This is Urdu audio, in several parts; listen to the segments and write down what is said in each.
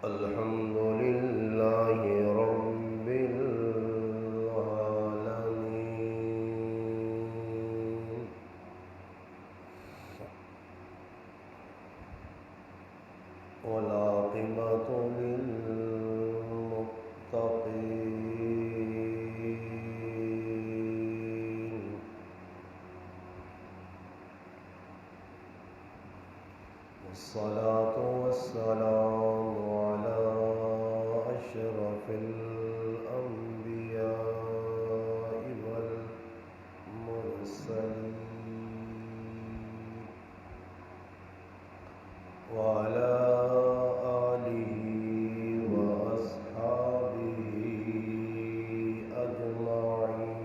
الحمد لله رب العالمين والعاقبة للمتقين والصلاة والسلام على أشرف الأنبياء والمرسلين وعلى آله وأصحابه أجمعين.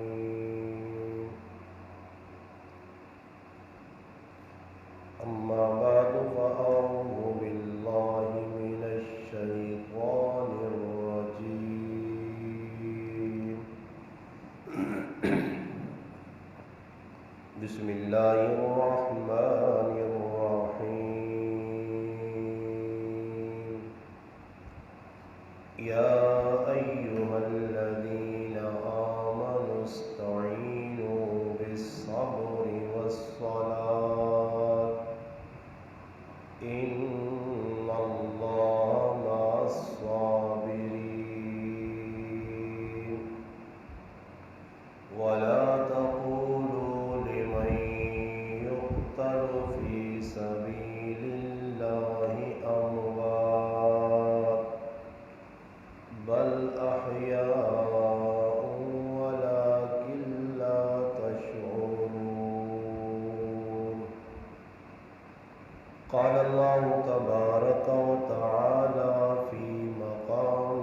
أما بعد فأعوذ بالله من الشيطان الرجيم. بسم الله الرحمن الرحيم. يا أيها الذين آمنوا استعينوا بالصبر والصلاة إن الله مع الصابرين. ولا تقولوا لمن يقتل في سبيل الله أموات بل أحياء ولكن لا تشعرون. قال الله تبارك وتعالى في مقام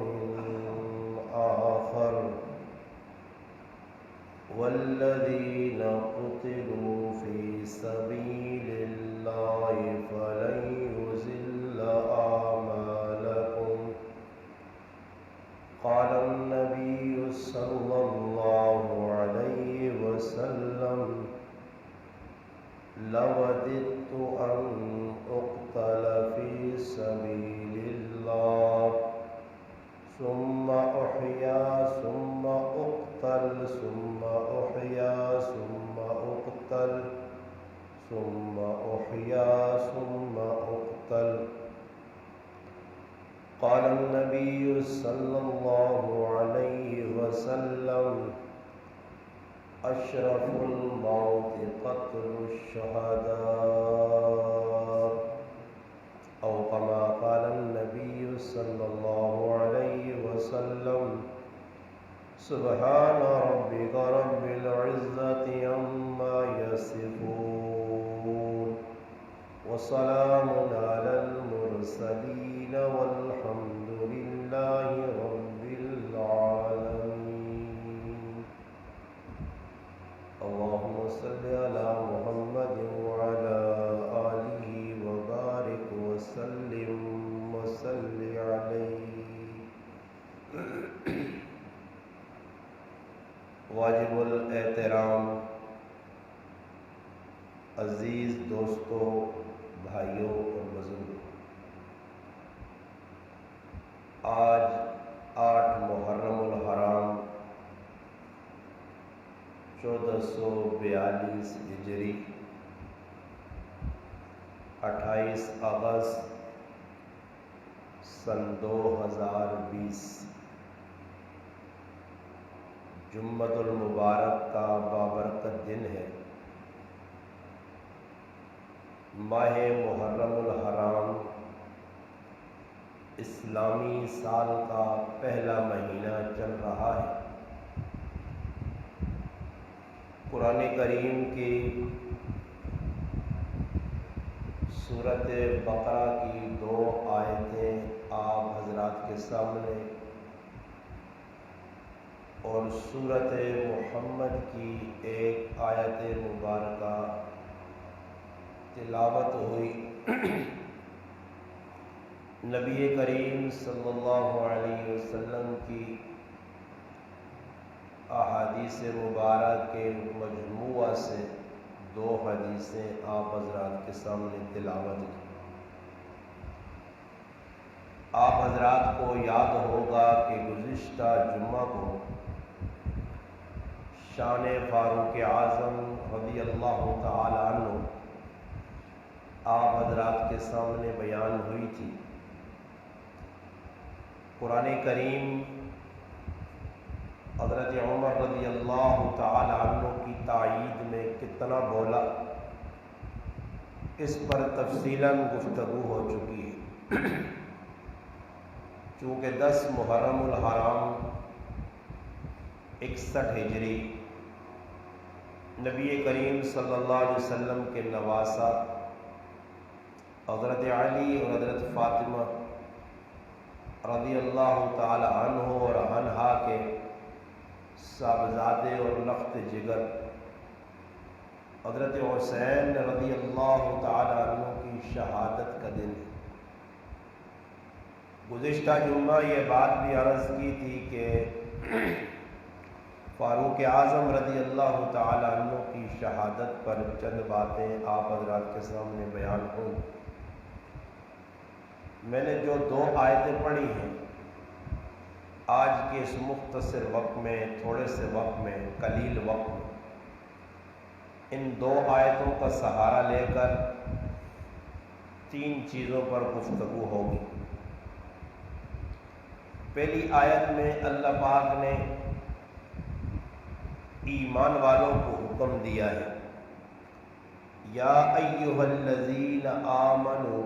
آخر: والذين قتلوا في سبيل الله فلن يضل أعمالهم. قال النبي صلى الله عليه وسلم: لوددت أن أقتل في سبيل الله ثم أحيا ثم أقتل ثم أحيا ثم أقتل ثم أحيا ثم أقتل. قال النبي صلى الله عليه وسلم: أشرف الموت قتل الشهداء، أو كما قال النبي صلى الله عليه وسلم: سبحان ربك رب العزة عما يصفون وسلام على المرسلين والحمد لله رب العالمين. اللهم صل على محمد وعلى آله وبارك وسلم وصل عليه. واجب الاحترام عزیز دوستوں، بھائیوں اور بزرگوں، آج 8 محرم الحرام 1442 ہجری، 28 اگست سن 2020 جمعۃ المبارک کا بابرکت دن ہے۔ ماہ محرم الحرام اسلامی سال کا پہلا مہینہ چل رہا ہے۔ قرآن کریم کی سورۃ بقرہ کی 2 آیتیں آپ حضرات کے سامنے اور سورۃ محمد کی 1 آیت مبارکہ تلاوت ہوئی۔ نبی کریم صلی اللہ علیہ وسلم کی احادیث مبارک کے مجموعہ سے 2 حدیثیں آپ حضرات کے سامنے تلاوت کی۔ آپ حضرات کو یاد ہوگا کہ گزشتہ جمعہ کو شان فاروق اعظم رضی اللہ تعالی عنہ آپ حضرات کے سامنے بیان ہوئی تھی۔ قرآن کریم حضرت عمر رضی اللہ تعالی عنہ کی تائید میں کتنا بولا، اس پر تفصیلاً گفتگو ہو چکی ہے۔ چونکہ 10 محرم الحرام 61 ہجری نبی کریم صلی اللہ علیہ وسلم کے نواسہ حضرت علی اور حضرت فاطمہ رضی اللہ تعالی عنہ اور عنہا کے صاحبزادے اور لخت جگر حضرت حسین رضی اللہ تعالی عنہ کی شہادت کا دن ہے۔ گزشتہ جمعہ یہ بات بھی عرض کی تھی کہ فاروق اعظم رضی اللہ تعالی عنہ کی شہادت پر چند باتیں آپ حضرات کے سامنے بیان ہوں۔ میں نے جو 2 آیتیں پڑھی ہیں آج کے اس مختصر وقت میں، تھوڑے سے وقت میں، قلیل وقت میں، ان 2 آیتوں کا سہارا لے کر 3 چیزوں پر گفتگو ہوگی۔ پہلی آیت میں اللہ پاک نے ایمان والوں کو حکم دیا ہے، یا ایھا الذین آمنوا،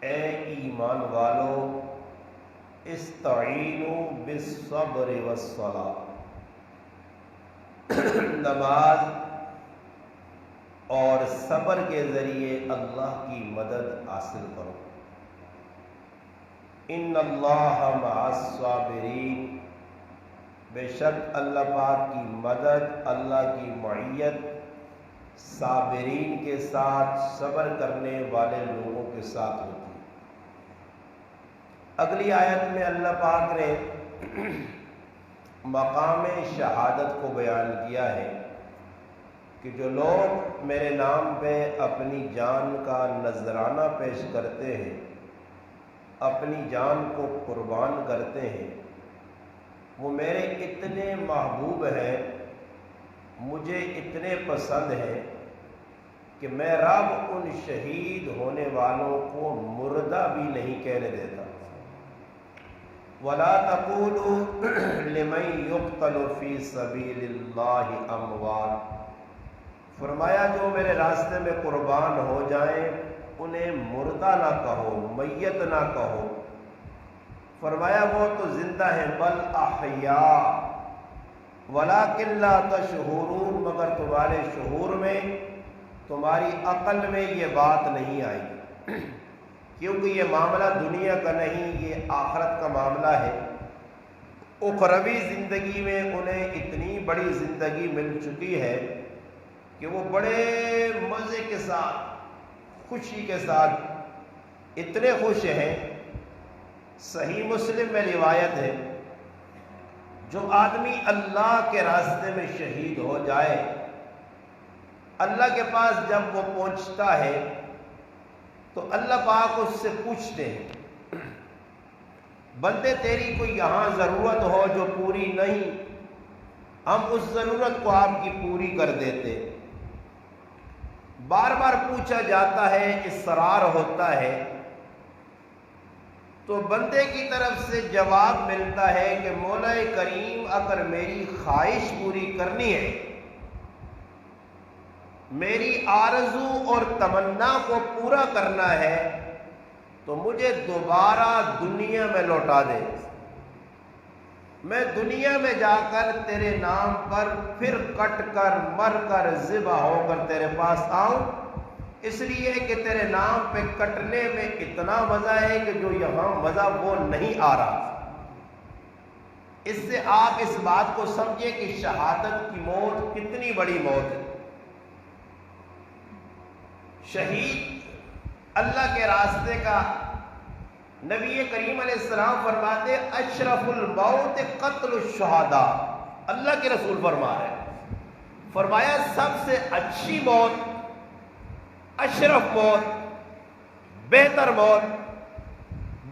اے ایمان والو، استعینوا بالصبر والصلاۃ، نماز اور صبر کے ذریعے اللہ کی مدد حاصل کرو۔ ان اللہ مع الصابرین، بے شک اللہ پاک کی مدد، اللہ کی معیت صابرین کے ساتھ، صبر کرنے والے لوگوں کے ساتھ ہوتی ہے۔ اگلی آیت میں اللہ پاک نے مقام شہادت کو بیان کیا ہے کہ جو لوگ میرے نام پہ اپنی جان کا نذرانہ پیش کرتے ہیں، اپنی جان کو قربان کرتے ہیں، وہ میرے اتنے محبوب ہیں، مجھے اتنے پسند ہیں کہ میں رب ان شہید ہونے والوں کو مردہ بھی نہیں کہنے دیتا۔ وَلَا تَقُولُوا لِمَن يُقْتَلُ فِي سَبِيلِ اللَّهِ أَمْوَاتٌ، فرمایا جو میرے راستے میں قربان ہو جائیں انہیں مردہ نہ کہو، میت نہ کہو، فرمایا وہ تو زندہ ہیں، بل احیاء وَلَٰكِن لَّا تَشْعُرُونَ، مگر تمہارے شعور میں، تمہاری عقل میں یہ بات نہیں آئی، کیونکہ یہ معاملہ دنیا کا نہیں، یہ آخرت کا معاملہ ہے۔ اخروی زندگی میں انہیں اتنی بڑی زندگی مل چکی ہے کہ وہ بڑے مزے کے ساتھ، خوشی کے ساتھ اتنے خوش ہیں۔ صحیح مسلم میں روایت ہے، جو آدمی اللہ کے راستے میں شہید ہو جائے، اللہ کے پاس جب وہ پہنچتا ہے تو اللہ پاک اس سے پوچھتے ہیں، بندے تیری کوئی یہاں ضرورت ہو جو پوری نہیں، ہم اس ضرورت کو آپ کی پوری کر دیتے۔ بار بار پوچھا جاتا ہے، اصرار ہوتا ہے، تو بندے کی طرف سے جواب ملتا ہے کہ مولا کریم اگر میری خواہش پوری کرنی ہے، میری آرزو اور تمنا کو پورا کرنا ہے، تو مجھے دوبارہ دنیا میں لوٹا دے، میں دنیا میں جا کر تیرے نام پر پھر کٹ کر، مر کر، ذبح ہو کر تیرے پاس آؤں، اس لیے کہ تیرے نام پہ کٹنے میں اتنا مزہ ہے کہ جو یہاں مزہ وہ نہیں آ رہا۔ اس سے آپ اس بات کو سمجھیں کہ شہادت کی موت کتنی بڑی موت ہے۔ شہید اللہ کے راستے کا، نبی کریم علیہ السلام فرماتے اشرف الموت قتل الشہداء، اللہ کے رسول فرما رہے ہیں، فرمایا سب سے اچھی موت، اشرف موت، بہتر موت،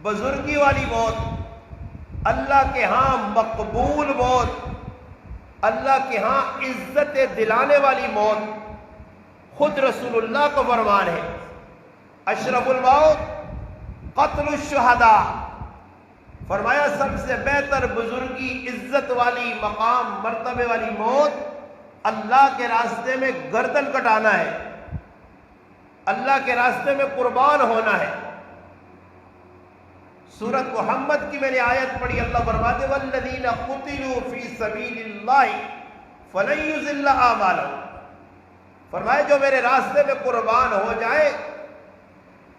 بزرگی والی موت، اللہ کے ہاں مقبول موت، اللہ کے ہاں عزت دلانے والی موت، خود رسول اللہ کو فرمان ہے اشرف الموت قتل الشہداء، فرمایا سب سے بہتر بزرگی، عزت والی، مقام، مرتبے والی موت اللہ کے راستے میں گردن کٹانا ہے، اللہ کے راستے میں قربان ہونا ہے۔ سورۃ محمد کی میں نے آیت پڑھی، اللہ فرماتے والذین قتلوا فی سبیل اللہ فلن یضل اعمالهم، فرمایا جو میرے راستے میں قربان ہو جائے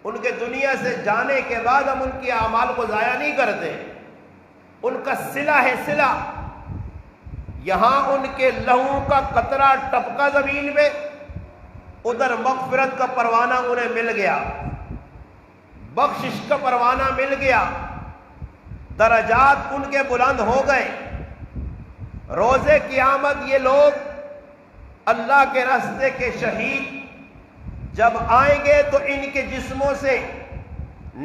ان کے دنیا سے جانے کے بعد ہم ان کے اعمال کو ضائع نہیں کرتے، ان کا صلہ ہے صلہ، یہاں ان کے لہو کا قطرہ ٹپکا زمین میں، ادھر مغفرت کا پروانہ انہیں مل گیا، بخشش کا پروانہ مل گیا، درجات ان کے بلند ہو گئے۔ روز قیامت یہ لوگ اللہ کے راستے کے شہید جب آئیں گے تو ان کے جسموں سے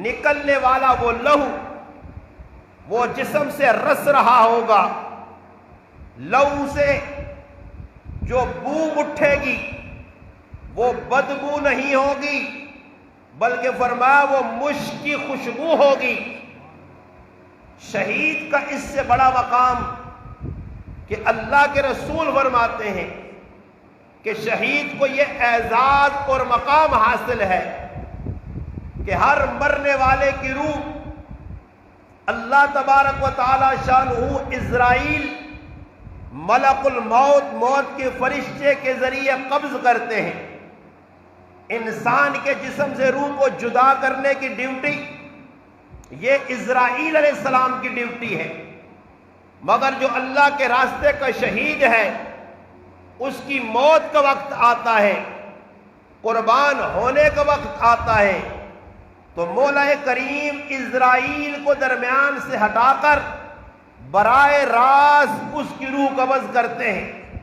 نکلنے والا وہ لہو وہ جسم سے رس رہا ہوگا، لہو سے جو بو اٹھے گی وہ بدبو نہیں ہوگی بلکہ فرمایا وہ مشک کی خوشبو ہوگی۔ شہید کا اس سے بڑا مقام کہ اللہ کے رسول فرماتے ہیں کہ شہید کو یہ اعزاز اور مقام حاصل ہے کہ ہر مرنے والے کی روح اللہ تبارک و تعالی شانہ عزرائیل ملک الموت، موت کے فرشتے کے ذریعے قبض کرتے ہیں۔ انسان کے جسم سے روح کو جدا کرنے کی ڈیوٹی یہ عزرائیل علیہ السلام کی ڈیوٹی ہے، مگر جو اللہ کے راستے کا شہید ہے اس کی موت کا وقت آتا ہے، قربان ہونے کا وقت آتا ہے تو مولا کریم عزرائیل کو درمیان سے ہٹا کر براہ راست اس کی روح قبض کرتے ہیں۔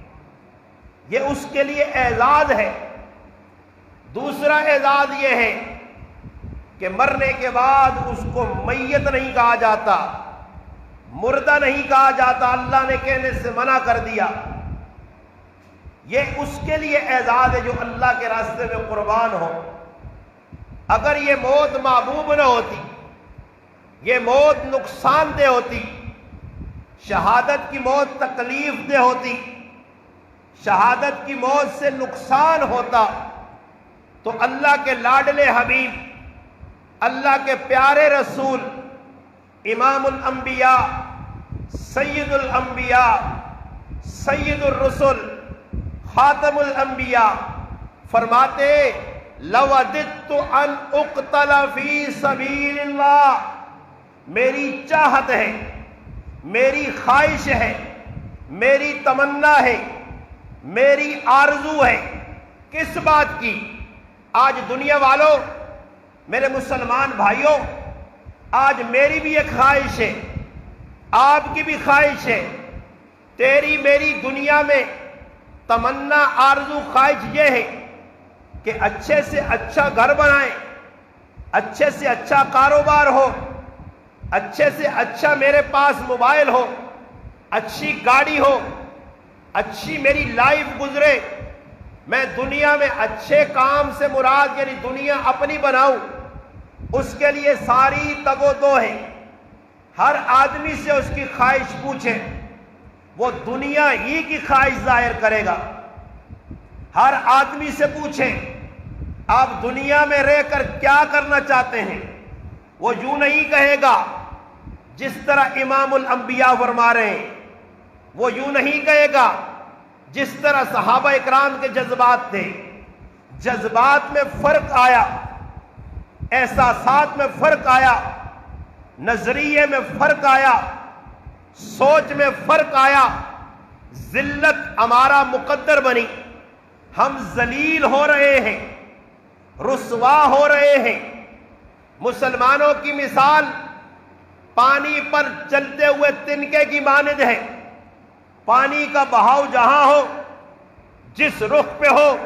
یہ اس کے لیے اعزاز ہے۔ دوسرا اعزاز یہ ہے کہ مرنے کے بعد اس کو میت نہیں کہا جاتا، مردہ نہیں کہا جاتا، اللہ نے کہنے سے منع کر دیا۔ یہ اس کے لیے اعزاز ہے جو اللہ کے راستے میں قربان ہو۔ اگر یہ موت محبوب نہ ہوتی، یہ موت نقصان دہ ہوتی، شہادت کی موت تکلیف دہ ہوتی، شہادت کی موت سے نقصان ہوتا تو اللہ کے لاڈلے حبیب، اللہ کے پیارے رسول، امام الانبیاء، سید الانبیاء، سید الرسل، خاتم الانبیاء فرماتے لوددت ان اقتل فی سبیل اللہ، میری چاہت ہے، میری خواہش ہے، میری تمنا ہے، میری آرزو ہے، کس بات کی؟ آج دنیا والوں، میرے مسلمان بھائیوں، آج میری بھی ایک خواہش ہے، آپ کی بھی خواہش ہے، تیری میری دنیا میں تمنا، آرزو، خواہش یہ ہے کہ اچھے سے اچھا گھر بنائیں، اچھے سے اچھا کاروبار ہو، اچھے سے اچھا میرے پاس موبائل ہو، اچھی گاڑی ہو، اچھی میری لائف گزرے، میں دنیا میں اچھے کام سے مراد یعنی دنیا اپنی بناؤں، اس کے لیے ساری تگ و دو ہے۔ ہر آدمی سے اس کی خواہش پوچھیں، وہ دنیا ہی کی خواہش ظاہر کرے گا۔ ہر آدمی سے پوچھیں آپ دنیا میں رہ کر کیا کرنا چاہتے ہیں، وہ یوں نہیں کہے گا جس طرح امام الانبیاء فرما رہے ہیں، وہ یوں نہیں کہے گا جس طرح صحابہ اکرام کے جذبات تھے۔ جذبات میں فرق آیا، احساسات میں فرق آیا، نظریے میں فرق آیا، سوچ میں فرق آیا، ذلت ہمارا مقدر بنی، ہم ذلیل ہو رہے ہیں، رسوا ہو رہے ہیں۔ مسلمانوں کی مثال پانی پر چلتے ہوئے تنکے کی مانند ہے۔ پانی کا بہاؤ جہاں ہو، جس رخ پہ ہو،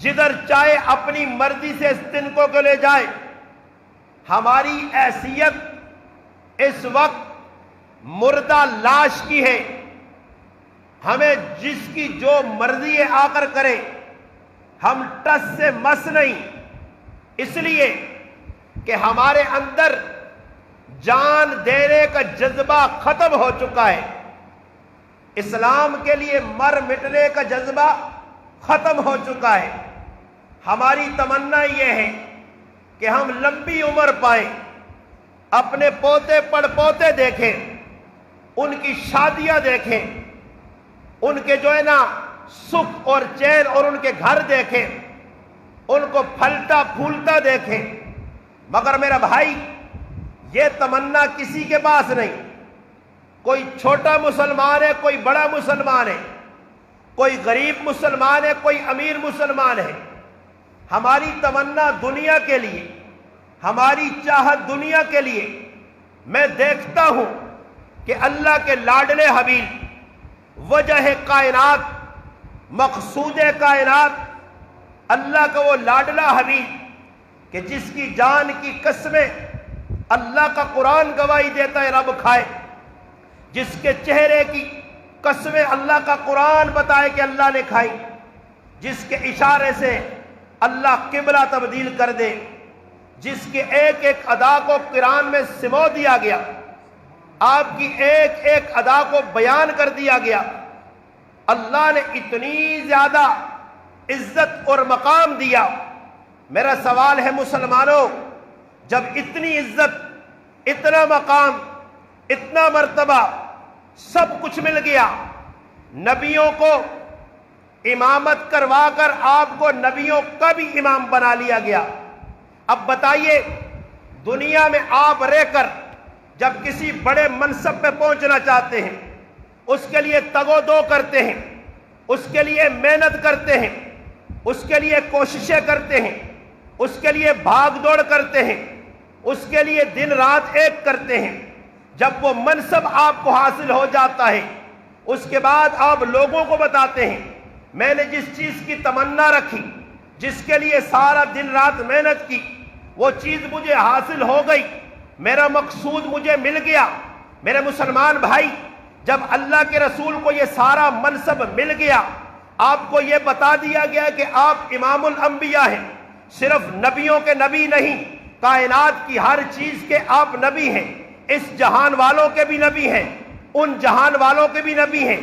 جدھر چاہے اپنی مرضی سے اس تنکوں کو لے جائے، ہماری حیثیت اس وقت مردہ لاش کی ہے، ہمیں جس کی جو مرضی آ کر کرے، ہم ٹس سے مس نہیں، اس لیے کہ ہمارے اندر جان دینے کا جذبہ ختم ہو چکا ہے، اسلام کے لیے مر مٹنے کا جذبہ ختم ہو چکا ہے۔ ہماری تمنا یہ ہے کہ ہم لمبی عمر پائیں، اپنے پوتے پڑ پوتے دیکھیں، ان کی شادیاں دیکھیں، ان کے جو ہے نا سکھ اور چین اور ان کے گھر دیکھیں، ان کو پھلتا پھولتا دیکھیں۔ مگر میرا بھائی، یہ تمنا کسی کے پاس نہیں۔ کوئی چھوٹا مسلمان ہے، کوئی بڑا مسلمان ہے، کوئی غریب مسلمان ہے، کوئی امیر مسلمان ہے، ہماری تمنا دنیا کے لیے، ہماری چاہت دنیا کے لیے۔ میں دیکھتا ہوں کہ اللہ کے لاڈلے حبیب، وجہ کائنات، مقصود کائنات، اللہ کا وہ لاڈلا حبیب کہ جس کی جان کی قسمیں اللہ کا قرآن گواہی دیتا ہے رب کھائے، جس کے چہرے کی قسمیں اللہ کا قرآن بتائے کہ اللہ نے کھائی، جس کے اشارے سے اللہ قبلہ تبدیل کر دے، جس کے ایک ایک ادا کو قرآن میں سمو دیا گیا، آپ کی ایک ایک ادا کو بیان کر دیا گیا۔ اللہ نے اتنی زیادہ عزت اور مقام دیا۔ میرا سوال ہے مسلمانوں، جب اتنی عزت، اتنا مقام، اتنا مرتبہ، سب کچھ مل گیا، نبیوں کو امامت کروا کر آپ کو نبیوں کا بھی امام بنا لیا گیا، اب بتائیے دنیا میں آپ رہ کر جب کسی بڑے منصب پہ پہنچنا چاہتے ہیں، اس کے لیے تگ و دو کرتے ہیں، اس کے لیے محنت کرتے ہیں، اس کے لیے کوششیں کرتے ہیں، اس کے لیے بھاگ دوڑ کرتے ہیں، اس کے لیے دن رات ایک کرتے ہیں۔ جب وہ منصب آپ کو حاصل ہو جاتا ہے، اس کے بعد آپ لوگوں کو بتاتے ہیں میں نے جس چیز کی تمنا رکھی، جس کے لیے سارا دن رات محنت کی، وہ چیز مجھے حاصل ہو گئی، میرا مقصود مجھے مل گیا۔ میرے مسلمان بھائی، جب اللہ کے رسول کو یہ سارا منصب مل گیا، آپ کو یہ بتا دیا گیا کہ آپ امام الانبیاء ہیں، صرف نبیوں کے نبی نہیں، کائنات کی ہر چیز کے آپ نبی ہیں، اس جہان والوں کے بھی نبی ہیں، ان جہان والوں کے بھی نبی ہیں،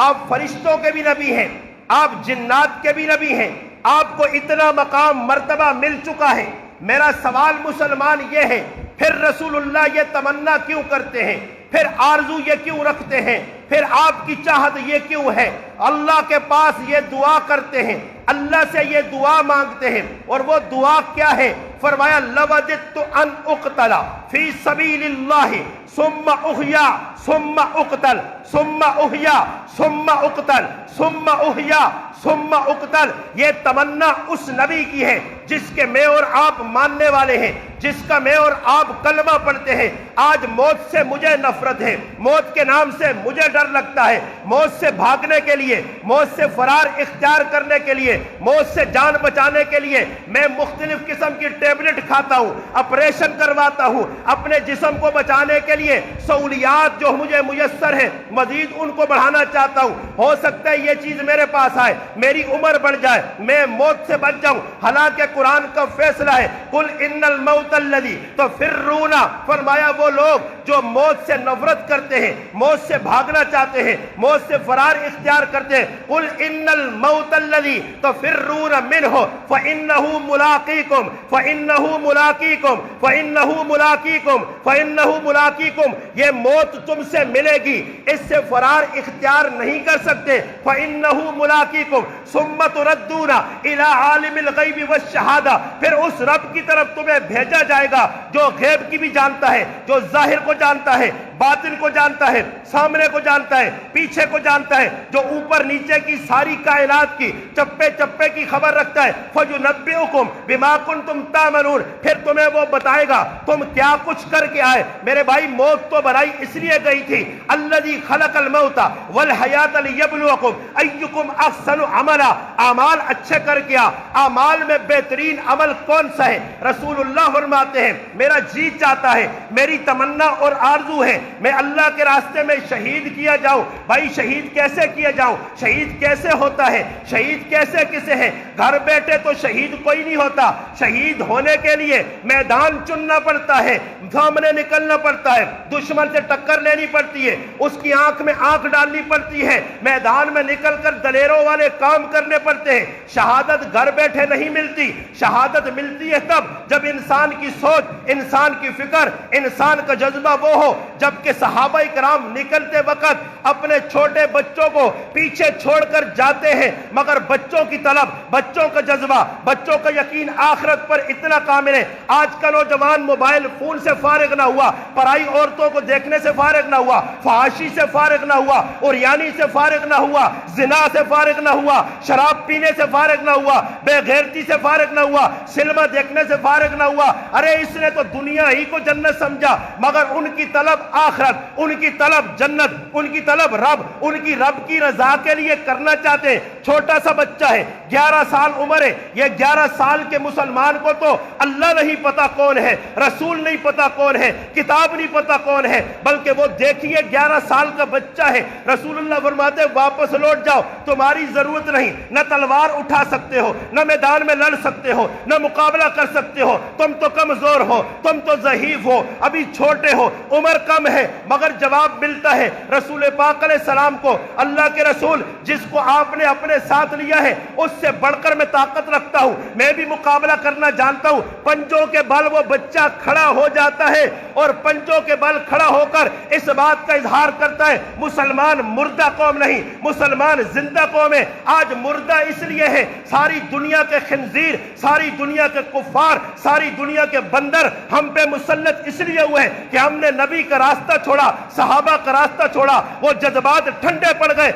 آپ فرشتوں کے بھی نبی ہیں، آپ جنات کے بھی نبی ہیں، آپ کو اتنا مقام مرتبہ مل چکا ہے۔ میرا سوال مسلمان یہ ہے، پھر رسول اللہ یہ تمنا کیوں کرتے ہیں؟ پھر آرزو یہ کیوں رکھتے ہیں؟ پھر آپ کی چاہت یہ کیوں ہے؟ اللہ کے پاس یہ دعا کرتے ہیں، اللہ سے یہ دعا مانگتے ہیں، اور وہ دعا کیا ہے؟ فرمایا لوددت ان اقتل فی سبیل اللہ ثم احیا ثم اقتل ثم احیا ثم اقتل ثم احیا ثم اقتل۔ یہ تمنا اس نبی کی ہے جس کے میں اور آپ ماننے والے ہیں، جس کا میں اور آپ کلمہ پڑھتے ہیں۔ آج موت سے مجھے نفرت ہے، موت کے نام سے مجھے ڈر لگتا ہے، موت سے بھاگنے کے لیے، موت سے فرار اختیار کرنے کے لیے، موت سے جان بچانے کے لیے میں مختلف قسم کی ٹیبلٹ کھاتا ہوں، آپریشن کرواتا ہوں، اپنے جسم کو بچانے کے لیے سہولیات جو مجھے میسر ہیں مزید ان کو بڑھانا چاہتا ہوں۔ ہو سکتا ہے یہ چیز میرے پاس آئے، میری عمر بڑھ جائے، میں موت سے بچ جاؤں، حالانکہ قرآن کا فیصلہ ہے قل ان الموت الذی تفرون، فرمایا وہ لوگ جو موت سے نفرت کرتے ہیں، موت سے بھاگنا چاہتے ہیں، موت سے فرار اختیار کرتے ہیں، قل ان الموت الذی تفرون منہ فانہ ملاقیکم فانہ ملاقیکم فانہ ملاقیکم فانہ ملاقیکم، یہ موت تم سے ملے گی، اس سے فرار اختیار نہیں کر سکتے۔ فانہ ملاقیکم ثم تردون الی عالم الغیب والشہادہ، پھر اس رب کی طرف تمہیں بھیجا جائے گا جو غیب کی بھی جانتا ہے، جو ظاہر کو جانتا ہے، باطن کو جانتا ہے، سامنے کو جانتا ہے، پیچھے کو جانتا ہے، جو اوپر نیچے کی ساری کائنات کی چپے چپے کی خبر رکھتا ہے۔ فَيُنَبِّئُكُم بِمَا كُنتُمْ تَعْمَلُونَ، پھر تمہیں وہ بتائے گا تم کیا کچھ کر کے آئے۔ میرے بھائی موت تو بنائی اس لیے گئی تھی، الذی خلق الموت والحیات لیبلوکم ایکم احسن عملا، اعمال اچھے کر کیا، اعمال میں بہترین عمل کون سا ہے؟ رسول اللہ فرماتے ہیں میرا جی چاہتا ہے، میری تمنا اور آرزو ہے میں اللہ کے راستے میں شہید کیا جاؤں۔ بھائی شہید کیسے کیا جاؤں؟ شہید کیسے ہوتا ہے؟ شہید کیسے کسے ہے؟ گھر بیٹھے تو شہید کوئی نہیں ہوتا، شہید ہونے کے لیے میدان چننا پڑتا ہے، سامنے نکلنا پڑتا ہے، دشمن سے ٹکر لینی پڑتی ہے، اس کی آنکھ میں آنکھ ڈالنی پڑتی ہے، میدان میں نکل کر دلیروں والے کام کرنے پڑتے ہیں۔ شہادت گھر بیٹھے نہیں ملتی، شہادت ملتی ہے تب جب انسان کی سوچ، انسان کی فکر، انسان کا جذبہ وہ ہو۔ جبکہ صحابہ کرام نکلتے وقت اپنے چھوٹے بچوں کو پیچھے چھوڑ کر جاتے ہیں، مگر بچوں کی طلب، بچوں کا جذبہ، بچوں کا یقین آخرت پر اتنا کامل ہے۔ آج کا نوجوان موبائل فون سے فارغ نہ ہوا، پرائی عورتوں کو دیکھنے سے فارغ نہ ہوا، فحاشی سے فارغ نہ ہوا، عریانی سے فارغ نہ ہوا، زنا سے فارغ نہ ہوا، شراب پینے سے فارغ نہ ہوا، بے غیرتی سے فارغ نہ ہوا، سلمہ دیکھنے سے فارغ نہ ہوا۔ ارے اس نے تو دنیا ہی کو جنت سمجھا، مگر ان کی طلب آخرت، ان کی طلب جنت، ان کی طلب رب، ان کی رب کی رضا کے لیے کرنا چاہتے ہیں۔ چھوٹا سا بچہ ہے، 11 سال عمر ہے، یہ 11 سال کے مسلمان کو تو اللہ نہیں پتا کون ہے، رسول نہیں پتا کون ہے، کتاب نہیں پتا کون ہے، بلکہ وہ دیکھیے 11 سال کا بچہ ہے۔ رسول اللہ فرماتے واپس لوٹ جاؤ، تمہاری ضرورت نہیں، نہ تلوار اٹھا سکتے ہو، نہ میدان میں لڑ سکتے ہو، نہ مقابلہ کر سکتے ہو، تم تو کمزور ہو، تم تو ضعیف ہو، ابھی چھوٹے ہو، عمر کم ہے۔ مگر جواب ملتا ہے رسول پاک علیہ السلام کو، اللہ کے رسول جس کو آپ نے اپنے ساتھ لیا ہے اس سے بڑھ کر میں طاقت رکھتا ہوں، میں بھی مقابلہ کرنا جانتا ہوں۔ پنجوں کے بل وہ بچہ کھڑا ہو جاتا ہے اور پنجوں کے بل کھڑا ہو کر اس بات کا اظہار کرتا ہے مسلمان مردہ قوم نہیں، مسلمان زندہ قوم ہے۔ آج مردہ اس لیے ہے، ساری دنیا کے خنزیر، ساری دنیا کے کفار، ساری دنیا کے بندر ہم پہ مسلط اس لیے ہوئے ہیں کہ ہم نے نبی کا راستہ چھوڑا، صحابہ کا راستہ چھوڑا، وہ جذبات ٹھنڈے پڑ گئے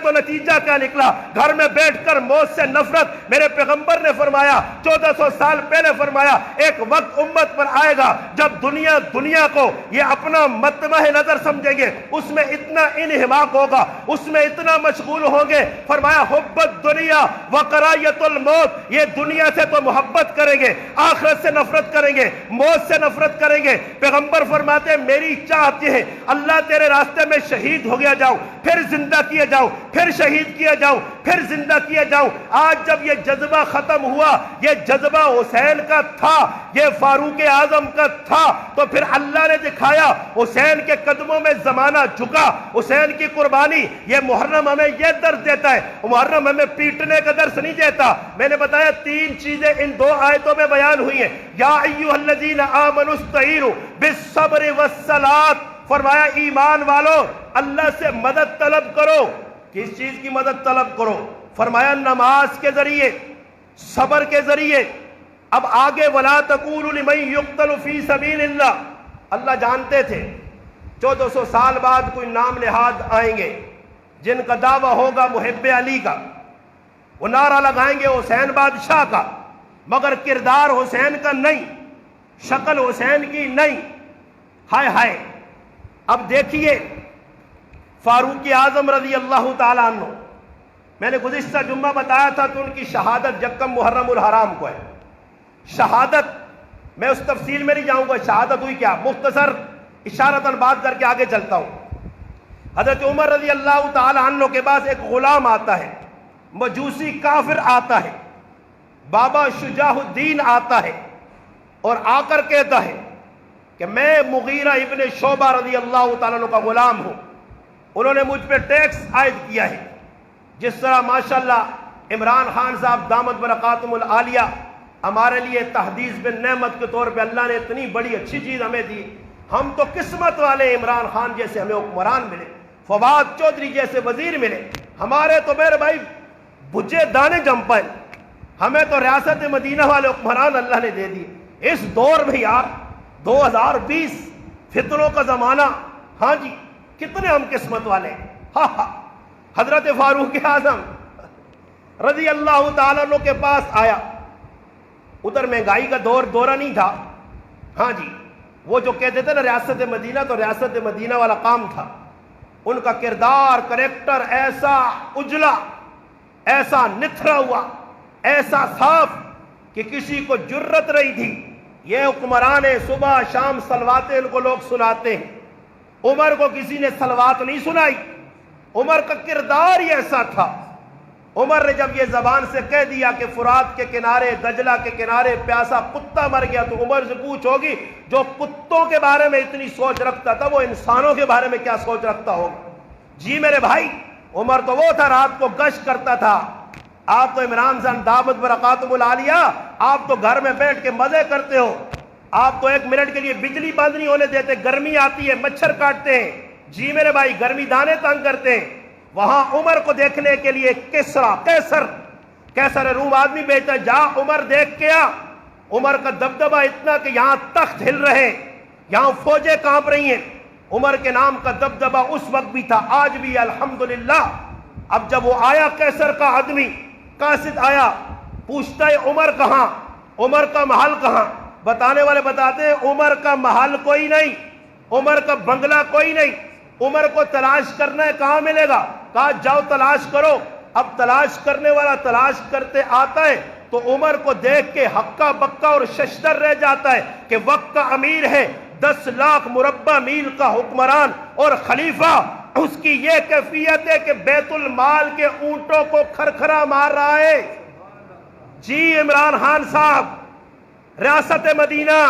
تو نتیجہ کیا نکلا؟ گھر میں بیٹھ کر موت سے نفرت۔ میرے پیغمبر نے فرمایا 1400 سال پہلے فرمایا ایک وقت امت پر آئے گا جب دنیا کو یہ اپنا مطمع نظر سمجھیں گے، اس میں اتنا انہماک ہوگا، اس میں اتنا مشغول ہوں گے۔ فرمایا حبت دنیا وکرایت الموت، یہ دنیا سے تو محبت کریں گے، آخرت سے نفرت کریں گے، موت سے نفرت کریں گے۔ پیغمبر فرماتے ہیں میری چاہت یہ ہے اللہ تیرے راستے میں شہید ہو گیا جاؤں، پھر زندہ کیا جاؤں، پھر شہید کیا جاؤں، پھر زندہ کیا جاؤں۔ آج جب یہ جذبہ ختم ہوا، یہ جذبہ حسین کا تھا، یہ فاروق اعظم کا تھا، تو پھر اللہ نے دکھایا حسین کے قدموں میں زمانہ جھکا، حسین کی قربانی۔ یہ محرم ہمیں یہ درس دیتا ہے، محرم ہمیں پیٹنے کا درس نہیں دیتا۔ میں نے بتایا 3 چیزیں ان 2 آیتوں میں بیان ہوئی ہیں۔ یا ایھا الذین آمنوا استعینوا بالصبر والصلاۃ، فرمایا ایمان والو اللہ سے مدد طلب کرو۔ کس چیز کی مدد طلب کرو؟ فرمایا نماز کے ذریعے، صبر کے ذریعے۔ اب آگے وَلَا تَقُولُوا لِمَن يُقْتَلُ فِي سَبِيلِ اللَّهِ، اللہ جانتے تھے 1400 سال بعد کوئی نام نہاد آئیں گے جن کا دعویٰ ہوگا محب علی کا، وہ نعرہ لگائیں گے حسین بادشاہ کا، مگر کردار حسین کا نہیں، شکل حسین کی نہیں۔ ہائے ہائے، اب دیکھیے فاروق اعظم رضی اللہ تعالیٰ عنہ، میں نے گزشتہ جمعہ بتایا تھا کہ ان کی شہادت یکم محرم الحرام کو ہے۔ شہادت میں اس تفصیل میں نہیں جاؤں گا، شہادت ہوئی کیا، مختصر اشارتاً بات کر کے آگے چلتا ہوں۔ حضرت عمر رضی اللہ تعالیٰ عنہ کے پاس ایک غلام آتا ہے، مجوسی کافر آتا ہے، بابا شجاع الدین آتا ہے اور آ کر کہتا ہے کہ میں مغیرہ ابن شعبہ رضی اللہ تعالیٰ عنہ کا غلام ہوں، انہوں نے مجھ پہ ٹیکس عائد کیا ہے۔ جس طرح ماشاءاللہ عمران خان صاحب دامت برکاتہم العالیہ ہمارے لیے تحدیث بن نعمت کے طور پہ اللہ نے اتنی بڑی اچھی چیز ہمیں دی، ہم تو قسمت والے، عمران خان جیسے ہمیں حکمران ملے، فواد چودھری جیسے وزیر ملے، ہمارے تو میرے بھائی بھجے دانے جم پائے، ہمیں تو ریاست مدینہ والے حکمران اللہ نے دے دی۔ اس دور میں یار 2020 فتنوں کا زمانہ، ہاں جی، کتنے ہم قسمت والے. ہاں ہاں، حضرت فاروق اعظم رضی اللہ تعالیٰ عنہ کے پاس آیا. ادھر مہنگائی کا دورہ نہیں تھا. ہاں جی، وہ جو کہتے تھے نا ریاست مدینہ، تو ریاست مدینہ والا کام تھا. ان کا کردار، کریکٹر ایسا اجلا، ایسا نتھرا ہوا، ایسا صاف کہ کسی کو جرت رہی تھی. یہ حکمران صبح شام صلواتیں ان کو لوگ سناتے ہیں. عمر کو کسی نے صلوات نہیں سنائی. عمر کا کردار ہی ایسا تھا. عمر نے جب یہ زبان سے کہہ دیا کہ فرات کے کنارے، دجلہ کے کنارے پیاسا کتا مر گیا، تو عمر سے پوچھ ہوگی جو کتوں کے بارے میں اتنی سوچ رکھتا تھا وہ انسانوں کے بارے میں کیا سوچ رکھتا ہوگا. جی میرے بھائی، عمر تو وہ تھا رات کو گشت کرتا تھا. آپ تو عمران خان دعوت برکاتہ العالیہ، آپ تو گھر میں بیٹھ کے مزے کرتے ہو. آپ تو 1 منٹ کے لیے بجلی بند نہیں ہونے دیتے، گرمی آتی ہے مچھر کاٹتے ہیں. جی میرے بھائی، گرمی دانے تنگ کرتے ہیں. وہاں عمر کو دیکھنے کے لیے کیسر روم آدمی بیچتا ہے، جا عمر دیکھ کے آ. عمر کا دبدبہ اتنا کہ یہاں تخت ہل رہے ہیں، یہاں فوجیں کانپ رہی ہیں. عمر کے نام کا دبدبہ اس وقت بھی تھا، آج بھی الحمدللہ. اب جب وہ آیا کیسر کا آدمی، قاصد آیا، پوچھتا ہے عمر کہاں، عمر کا محل کہاں. بتانے والے بتاتے ہیں عمر کا محل کوئی نہیں، عمر کا بنگلہ کوئی نہیں. عمر کو تلاش کرنا ہے، کہاں ملے گا؟ کہا جاؤ تلاش کرو. اب تلاش کرنے والا تلاش کرتے آتا ہے تو عمر کو دیکھ کے ہکا بکا اور ششدر رہ جاتا ہے کہ وقت کا امیر ہے، 10 لاکھ مربع میل کا حکمران اور خلیفہ. اس کی یہ کیفیت ہے کہ بیت المال کے اونٹوں کو کھرکھرا مار رہا ہے. جی عمران خان صاحب، ریاست مدینہ،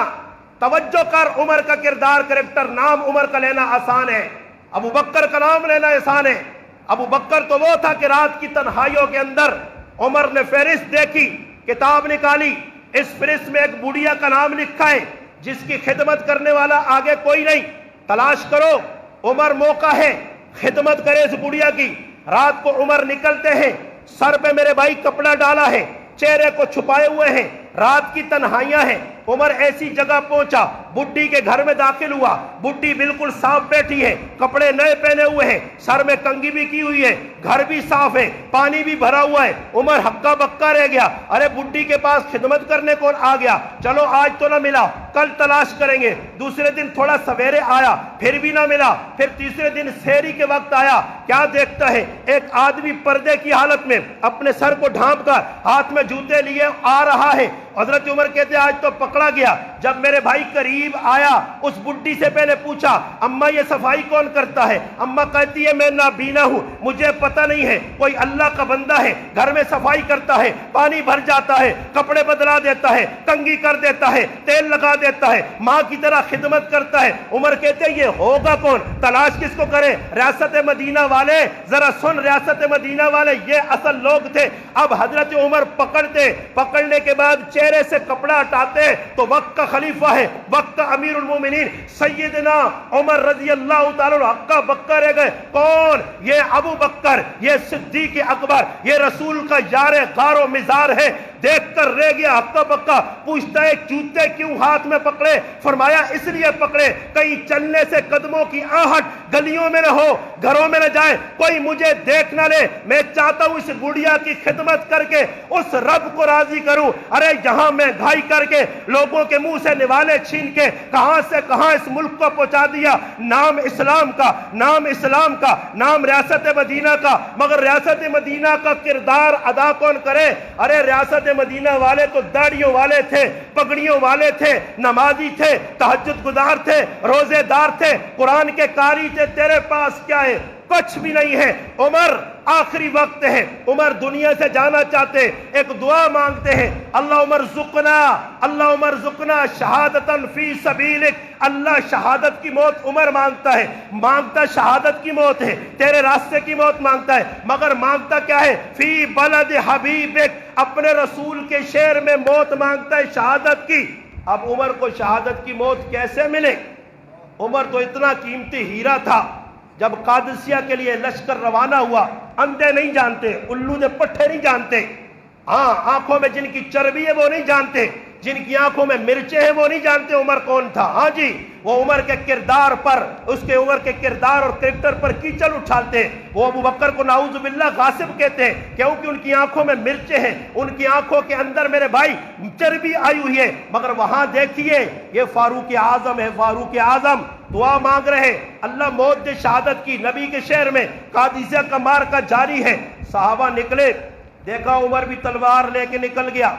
توجہ کر. عمر کا کردار، کریکٹر. نام عمر کا لینا آسان ہے، ابو بکر کا نام لینا آسان ہے. ابو بکر تو وہ تھا کہ رات کی تنہائیوں کے اندر عمر نے فہرست دیکھی، کتاب نکالی. اس فہرست میں ایک بڑھیا کا نام لکھا ہے جس کی خدمت کرنے والا آگے کوئی نہیں. تلاش کرو. عمر موقع ہے، خدمت کرے اس بڑھیا کی. رات کو عمر نکلتے ہیں، سر پہ میرے بھائی کپڑا ڈالا ہے، چہرے کو چھپائے ہوئے ہیں، رات کی تنہائیاں ہیں. عمر ایسی جگہ پہنچا، بڈھی کے گھر میں داخل ہوا. بڈھی بالکل صاف بیٹھی ہے، کپڑے نئے پہنے ہوئے ہیں، سر میں کنگھی بھی کی ہوئی ہے، گھر بھی صاف ہے، پانی بھی بھرا ہوا ہے. عمر ہکا بکا رہ گیا. ارے بڈھی کے پاس خدمت کرنے کون آ گیا؟ چلو آج تو نہ ملا، کل تلاش کریں گے. دوسرے دن تھوڑا سویرے آیا، پھر بھی نہ ملا. پھر تیسرے دن سحری کے وقت آیا. کیا دیکھتا ہے؟ ایک آدمی پردے کی حالت میں اپنے سر کو ڈھانپ کر ہاتھ میں جوتے لیے آ رہا ہے. حضرت عمر کہتے ہیں آج تو پکڑا گیا. جب میرے بھائی قریب آیا، اس بڈھی سے پہلے پوچھا اماں یہ صفائی کون کرتا ہے؟ اماں کہتی ہے میں نابینا ہوں، مجھے پتہ نہیں ہے. کوئی اللہ کا بندہ ہے، گھر میں صفائی کرتا ہے، پانی بھر جاتا ہے، کپڑے بدلا دیتا ہے، کنگھی کر دیتا ہے، تیل لگا دیتا ہے، ماں کی طرح خدمت کرتا ہے. عمر کہتے ہیں یہ ہوگا کون؟ تلاش کس کو کرے؟ ریاست مدینہ والے. ذرا سن، ریاست مدینہ والے یہ اصل لوگ تھے. اب حضرت عمر پکڑنے کے بعد چہرے سے کپڑا ہٹاتے تو وقت کا خلیفہ ہے، وقت کا امیر المومنین سیدنا عمر رضی اللہ تعالیٰ عنہ ہکا بکا رہ گئے. کون؟ یہ ابو بکر، یہ صدیق اکبر، یہ رسول کا یار غار و مزار ہے. دیکھ کر رہ گیا ہکا بکا. پوچھتا ہے جوتے کیوں ہاتھ میں پکڑے؟ فرمایا اس لیے پکڑے کہیں چلنے سے قدموں کی آہٹ گلیوں میں نہ ہو، گھروں میں نہ جائے، کوئی مجھے دیکھ نہ لے. میں چاہتا ہوں اس گڑیا کی خدمت کر کے اس رب کو راضی کروں. ارے یہاں میں گھائی کر کے لوگوں کے منہ سے نوالے چھین کے کہاں سے کہاں اس ملک کو پہنچا دیا. نام اسلام کا، نام اسلام کا، نام ریاست مدینہ کا، مگر ریاست مدینہ کا کردار ادا کون کرے؟ ارے ریاست مدینہ والے تو داڑیوں والے تھے، پگڑیوں والے تھے، نمازی تھے، تہجد گزار تھے، روزے دار تھے، قرآن کے قاری تھے. تیرے پاس کیا ہے؟ کچھ بھی نہیں ہے. عمر آخری وقت ہے، عمر دنیا سے جانا چاہتے، ایک دعا مانگتے ہیں، اللہم ارزقنا شہادتاً فی سبیلک. اللہ شہادت کی موت عمر مانگتا ہے، مانگتا شہادت کی موت ہے، تیرے راستے کی موت مانگتا ہے، مگر مانگتا کیا ہے؟ فی بلد حبیبک، اپنے رسول کے شہر میں موت مانگتا ہے شہادت کی. اب عمر کو شہادت کی موت کیسے ملے؟ عمر تو اتنا قیمتی ہیرا تھا. جب قادسیہ کے لیے لشکر روانہ ہوا، اندھے نہیں جانتے، الو دے پٹھے نہیں جانتے، ہاں آنکھوں میں جن کی چربی ہے وہ نہیں جانتے، جن کی آنکھوں میں مرچیں ہیں وہ نہیں جانتے عمر کون تھا. ہاں جی وہ عمر کے کردار پر، اس کے عمر کے کردار اور کریکٹر پر کیچڑ اچھالتے ہیں. وہ ابو بکر کو نعوذ باللہ غاصب کہتے ہیں کیونکہ ان کی آنکھوں میں مرچیں ہیں، ان کی آنکھوں کے اندر میرے بھائی چربی آئی ہوئی ہے. مگر وہاں دیکھیے یہ فاروق اعظم ہے، فاروق اعظم دعا مانگ رہے. اللہ موت دے شہادت کی نبی کے شہر میں قادسیہ کا مارکا جاری ہے. صحابہ نکلے، دیکھا عمر بھی تلوار لے کے نکل گیا.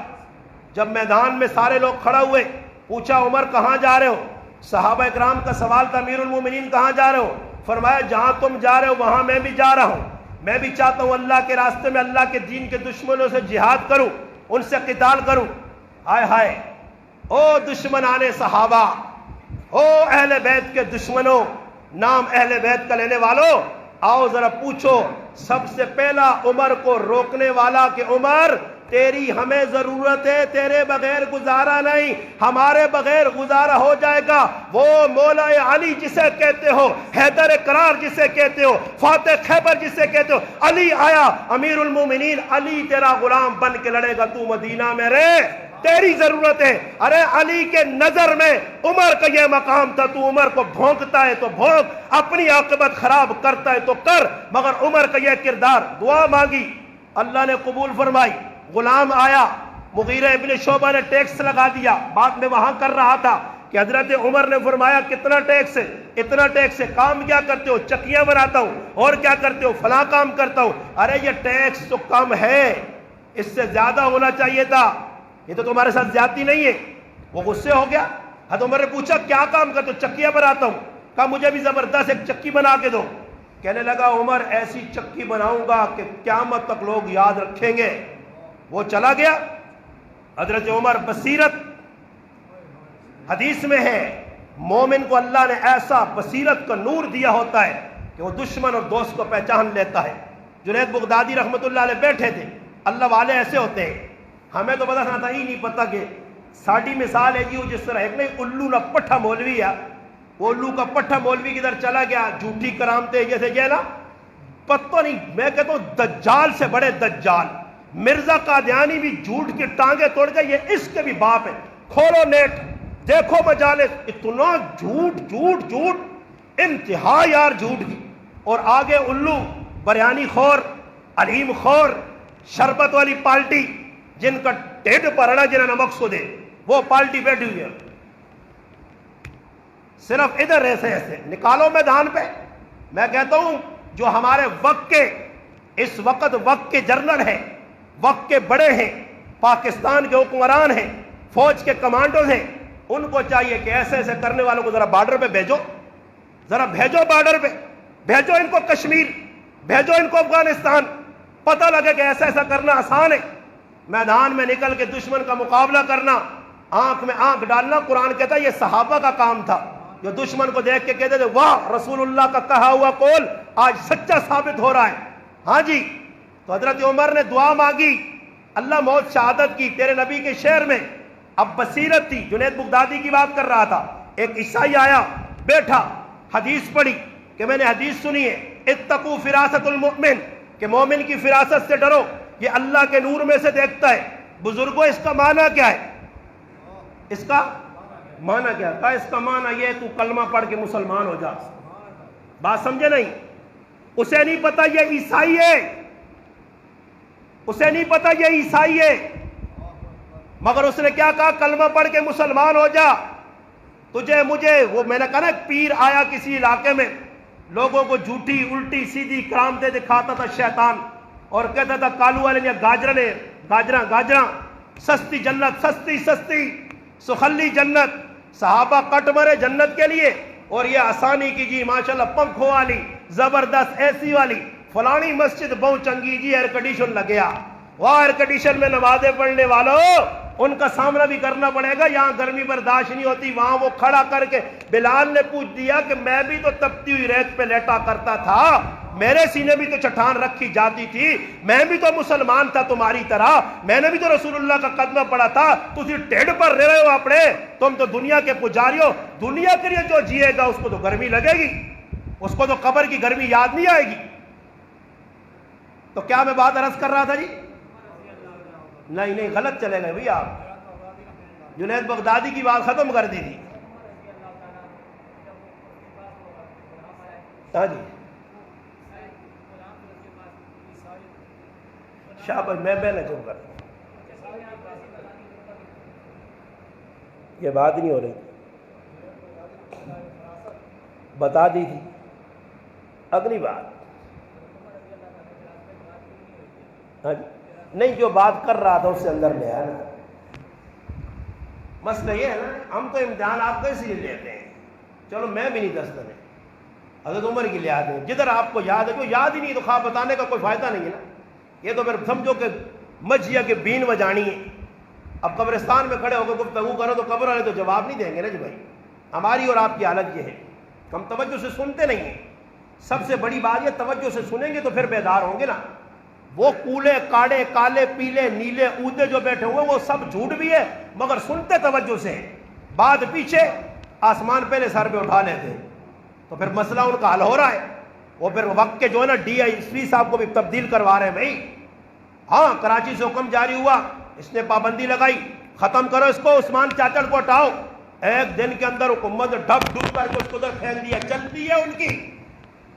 جب میدان میں سارے لوگ کھڑا ہوئے، پوچھا عمر کہاں جا رہے ہو؟ صحابہ اکرام کا سوال تھا امیر المومنین کہاں جا رہے ہو؟ فرمایا جہاں تم جا رہے ہو وہاں میں بھی جا رہا ہوں. میں بھی چاہتا ہوں اللہ کے راستے میں اللہ کے دین کے دشمنوں سے جہاد کروں، ان سے قتال کروں. ہائے ہائے او دشمنان صحابہ، او اہل بیت کے دشمنوں، نام اہل بیت کا لینے والوں، آؤ ذرا پوچھو سب سے پہلا عمر کو روکنے والا کہ عمر تیری ہمیں ضرورت ہے، تیرے بغیر گزارا نہیں، ہمارے بغیر گزارا ہو جائے گا. وہ مولا علی جسے کہتے ہو، حیدر قرار جسے کہتے ہو، فاتح خیبر جسے کہتے ہو، علی آیا. امیر المومنین علی تیرا غلام بن کے لڑے گا، تو مدینہ میں رہ، تیری ضرورت ہے. ارے علی کے نظر میں عمر کا یہ مقام تھا، تو عمر کو بھونکتا ہے تو بھونک، اپنی عاقبت خراب کرتا ہے تو کر. مگر عمر کا یہ کردار، دعا مانگی اللہ نے قبول فرمائی. غلام آیا، مغیرہ ابن شعبہ نے ٹیکس لگا دیا. بات میں وہاں کر رہا تھا کہ حضرت عمر نے فرمایا کتنا ٹیکس ہے؟ اتنا ٹیکس ہے. کام کیا کرتے ہو؟ چکیاں بناتا ہوں. اور کیا کرتے ہو؟ فلاں کام کرتا ہوں. ارے یہ ٹیکس تو کم ہے، اس سے زیادہ ہونا چاہیے تھا، یہ تو تمہارے ساتھ زیادتی نہیں ہے. وہ غصے ہو گیا. حضرت عمر نے پوچھا کیا کام کرتے ہو؟ چکیاں بناتا ہوں. کہا مجھے بھی زبردست ایک چکی بنا کے دو. کہنے لگا عمر ایسی چکی بناؤں گا کہ قیامت تک لوگ یاد رکھیں گے. وہ چلا گیا. حضرت عمر بصیرت، حدیث میں ہے مومن کو اللہ نے ایسا بصیرت کا نور دیا ہوتا ہے کہ وہ دشمن اور دوست کو پہچان لیتا ہے. جنید بغدادی رحمت اللہ علیہ بیٹھے تھے. اللہ والے ایسے ہوتے ہیں، ہمیں تو پتا تھا ہی نہیں پتا کہ ساڑھی مثال ہے جی جس طرح ایک نہیں الو نہ پٹھا مولوی ہے، وہ الو کا پٹھا مولوی کدھر چلا گیا، جھوٹی کرامتے جیسے یہ نا پتہ نہیں. میں کہتا ہوں دجال سے بڑے دجال مرزا قادیانی بھی جھوٹ کی ٹانگیں توڑ گئے، یہ اس کے بھی باپ ہے. کھولو نیٹ دیکھو مجالس، اتنا جھوٹ جھوٹ جھوٹ، انتہا یار جھوٹ کی. اور آگے الو بریانی خور، علیم خور، شربت والی پارٹی جن کا ٹیڈ پرڑا جنہیں نمک سو دے، وہ پارٹی بیٹھی ہوئی ہے. صرف ادھر ایسے ایسے نکالو میدان پہ. میں کہتا ہوں جو ہمارے وقت کے اس وقت کے جنرل ہیں، وقت کے بڑے ہیں، پاکستان کے حکمران ہیں، فوج کے کمانڈوز ہیں، ان کو چاہیے کہ ایسے ایسے کرنے والوں کو ذرا بارڈر پہ بھیجو، ذرا بھیجو بارڈر پہ، بھیجو ان کو کشمیر، بھیجو ان کو افغانستان. پتہ لگے کہ ایسا ایسا کرنا آسان ہے. میدان میں نکل کے دشمن کا مقابلہ کرنا، آنکھ میں آنکھ ڈالنا. قرآن کہتا ہے یہ صحابہ کا کام تھا، جو دشمن کو دیکھ کے کہتے تھے واہ رسول اللہ کا کہا ہوا قول آج سچا ثابت ہو رہا ہے. ہاں جی. تو حضرت عمر نے دعا مانگی، اللہ موت شہادت کی تیرے نبی کے شہر میں. اب بصیرت تھی. جنید بغدادی کی بات کر رہا تھا. ایک عیسائی آیا، بیٹھا، حدیث پڑھی کہ میں نے حدیث سنی ہے اتقوا فراست المؤمن، کہ مومن کی فراست سے ڈرو، یہ اللہ کے نور میں سے دیکھتا ہے. بزرگوں اس کا معنی کیا ہے؟ اس کا معنی کیا ہے؟ اس کا معنی یہ تو کلمہ پڑھ کے مسلمان ہو جا. بات سمجھے نہیں؟ اسے نہیں پتا یہ عیسائی ہے، اسے نہیں پتا یہ عیسائی ہے، مگر اس نے کیا کہا؟ کلمہ پڑھ کے مسلمان ہو جا. تجھے مجھے وہ میں نے کہا نا ایک پیر آیا کسی علاقے میں، لوگوں کو جھوٹی الٹی سیدھی کرامتیں دکھاتا تھا شیطان، اور کہتا تھا کالو والے نے گاجراں سستی جنت، سستی سستی سخلی جنت، صحابہ کٹ مرے جنت کے لیے. اور یہ آسانی کی جی ماشاءاللہ پنکھوں والی زبردست اے سی والی فلانی مسجد بہت چنگی جی ایئر کنڈیشن لگیا. وہ ایئر کنڈیشن میں نمازیں پڑھنے والوں ان کا سامنا بھی کرنا پڑے گا. یہاں گرمی برداشت نہیں ہوتی، وہاں وہ کھڑا کر کے بلال نے پوچھ دیا کہ میں بھی تو تپتی ہوئی ریت پہ لیٹا کرتا تھا، میرے سینے بھی تو چٹان رکھی جاتی تھی، میں بھی تو مسلمان تھا تمہاری طرح، میں نے بھی تو رسول اللہ کا قدمہ پڑا تھا، تسی ٹیڑھ پر رہ رہے ہو اپنے، تم تو دنیا کے پجاری ہو. دنیا کے لیے جو جیے گا اس کو تو گرمی لگے گی، اس کو تو قبر کی گرمی یاد نہیں آئے گی. تو کیا میں بات عرض کر رہا تھا جی؟ نہیں غلط چلے گئے بھئی آپ. جنید بغدادی کی بات ختم کر دی تھی. ہاں جی شاباش، میں نہ چپ کر، یہ بات نہیں ہو رہی، بتا دی تھی. اگلی بات، ہاں جی نہیں، جو بات کر رہا تھا اس سے اندر لے آیا نا. مسئلہ یہ ہے نا، ہم تو امتحان آپ کو اس لیے لیتے ہیں. چلو میں بھی نہیں دست میں حضرت عمر کی لے آتے ہیں، جدھر آپ کو یاد ہے. جو یاد ہی نہیں تو خواہ بتانے کا کوئی فائدہ نہیں ہے نا. یہ تو پھر سمجھو کہ مجھیا کے بین بجانی ہے. اب قبرستان میں کھڑے ہو کر گفتگو کرو تو قبر والے تو جواب نہیں دیں گے نا جی بھائی. ہماری اور آپ کی حالت یہ ہے، ہم توجہ سے سنتے نہیں ہیں. سب سے بڑی بات یہ، توجہ سے سنیں گے تو پھر بیدار ہوں گے نا. وہ کولے کاڑے کالے پیلے نیلے اودے جو بیٹھے ہوئے وہ سب جھوٹ بھی ہے مگر سنتے توجہ سے ہیں. بعد پیچھے آسمان پہلے سر پہ اٹھا لیتے ہیں تو پھر مسئلہ ان کا حل ہو رہا ہے. وہ پھر وقت کے جو ہے نا DISP صاحب کو بھی تبدیل کروا رہے ہیں بھائی. ہاں کراچی سے حکم جاری ہوا، اس نے پابندی لگائی، ختم کرو اس کو، عثمان چاچڑ کو ہٹاؤ. ایک دن کے اندر حکومت ڈھب ڈب کر کے اس کو ادھر پھینک دیا. چلتی ہے ان کی،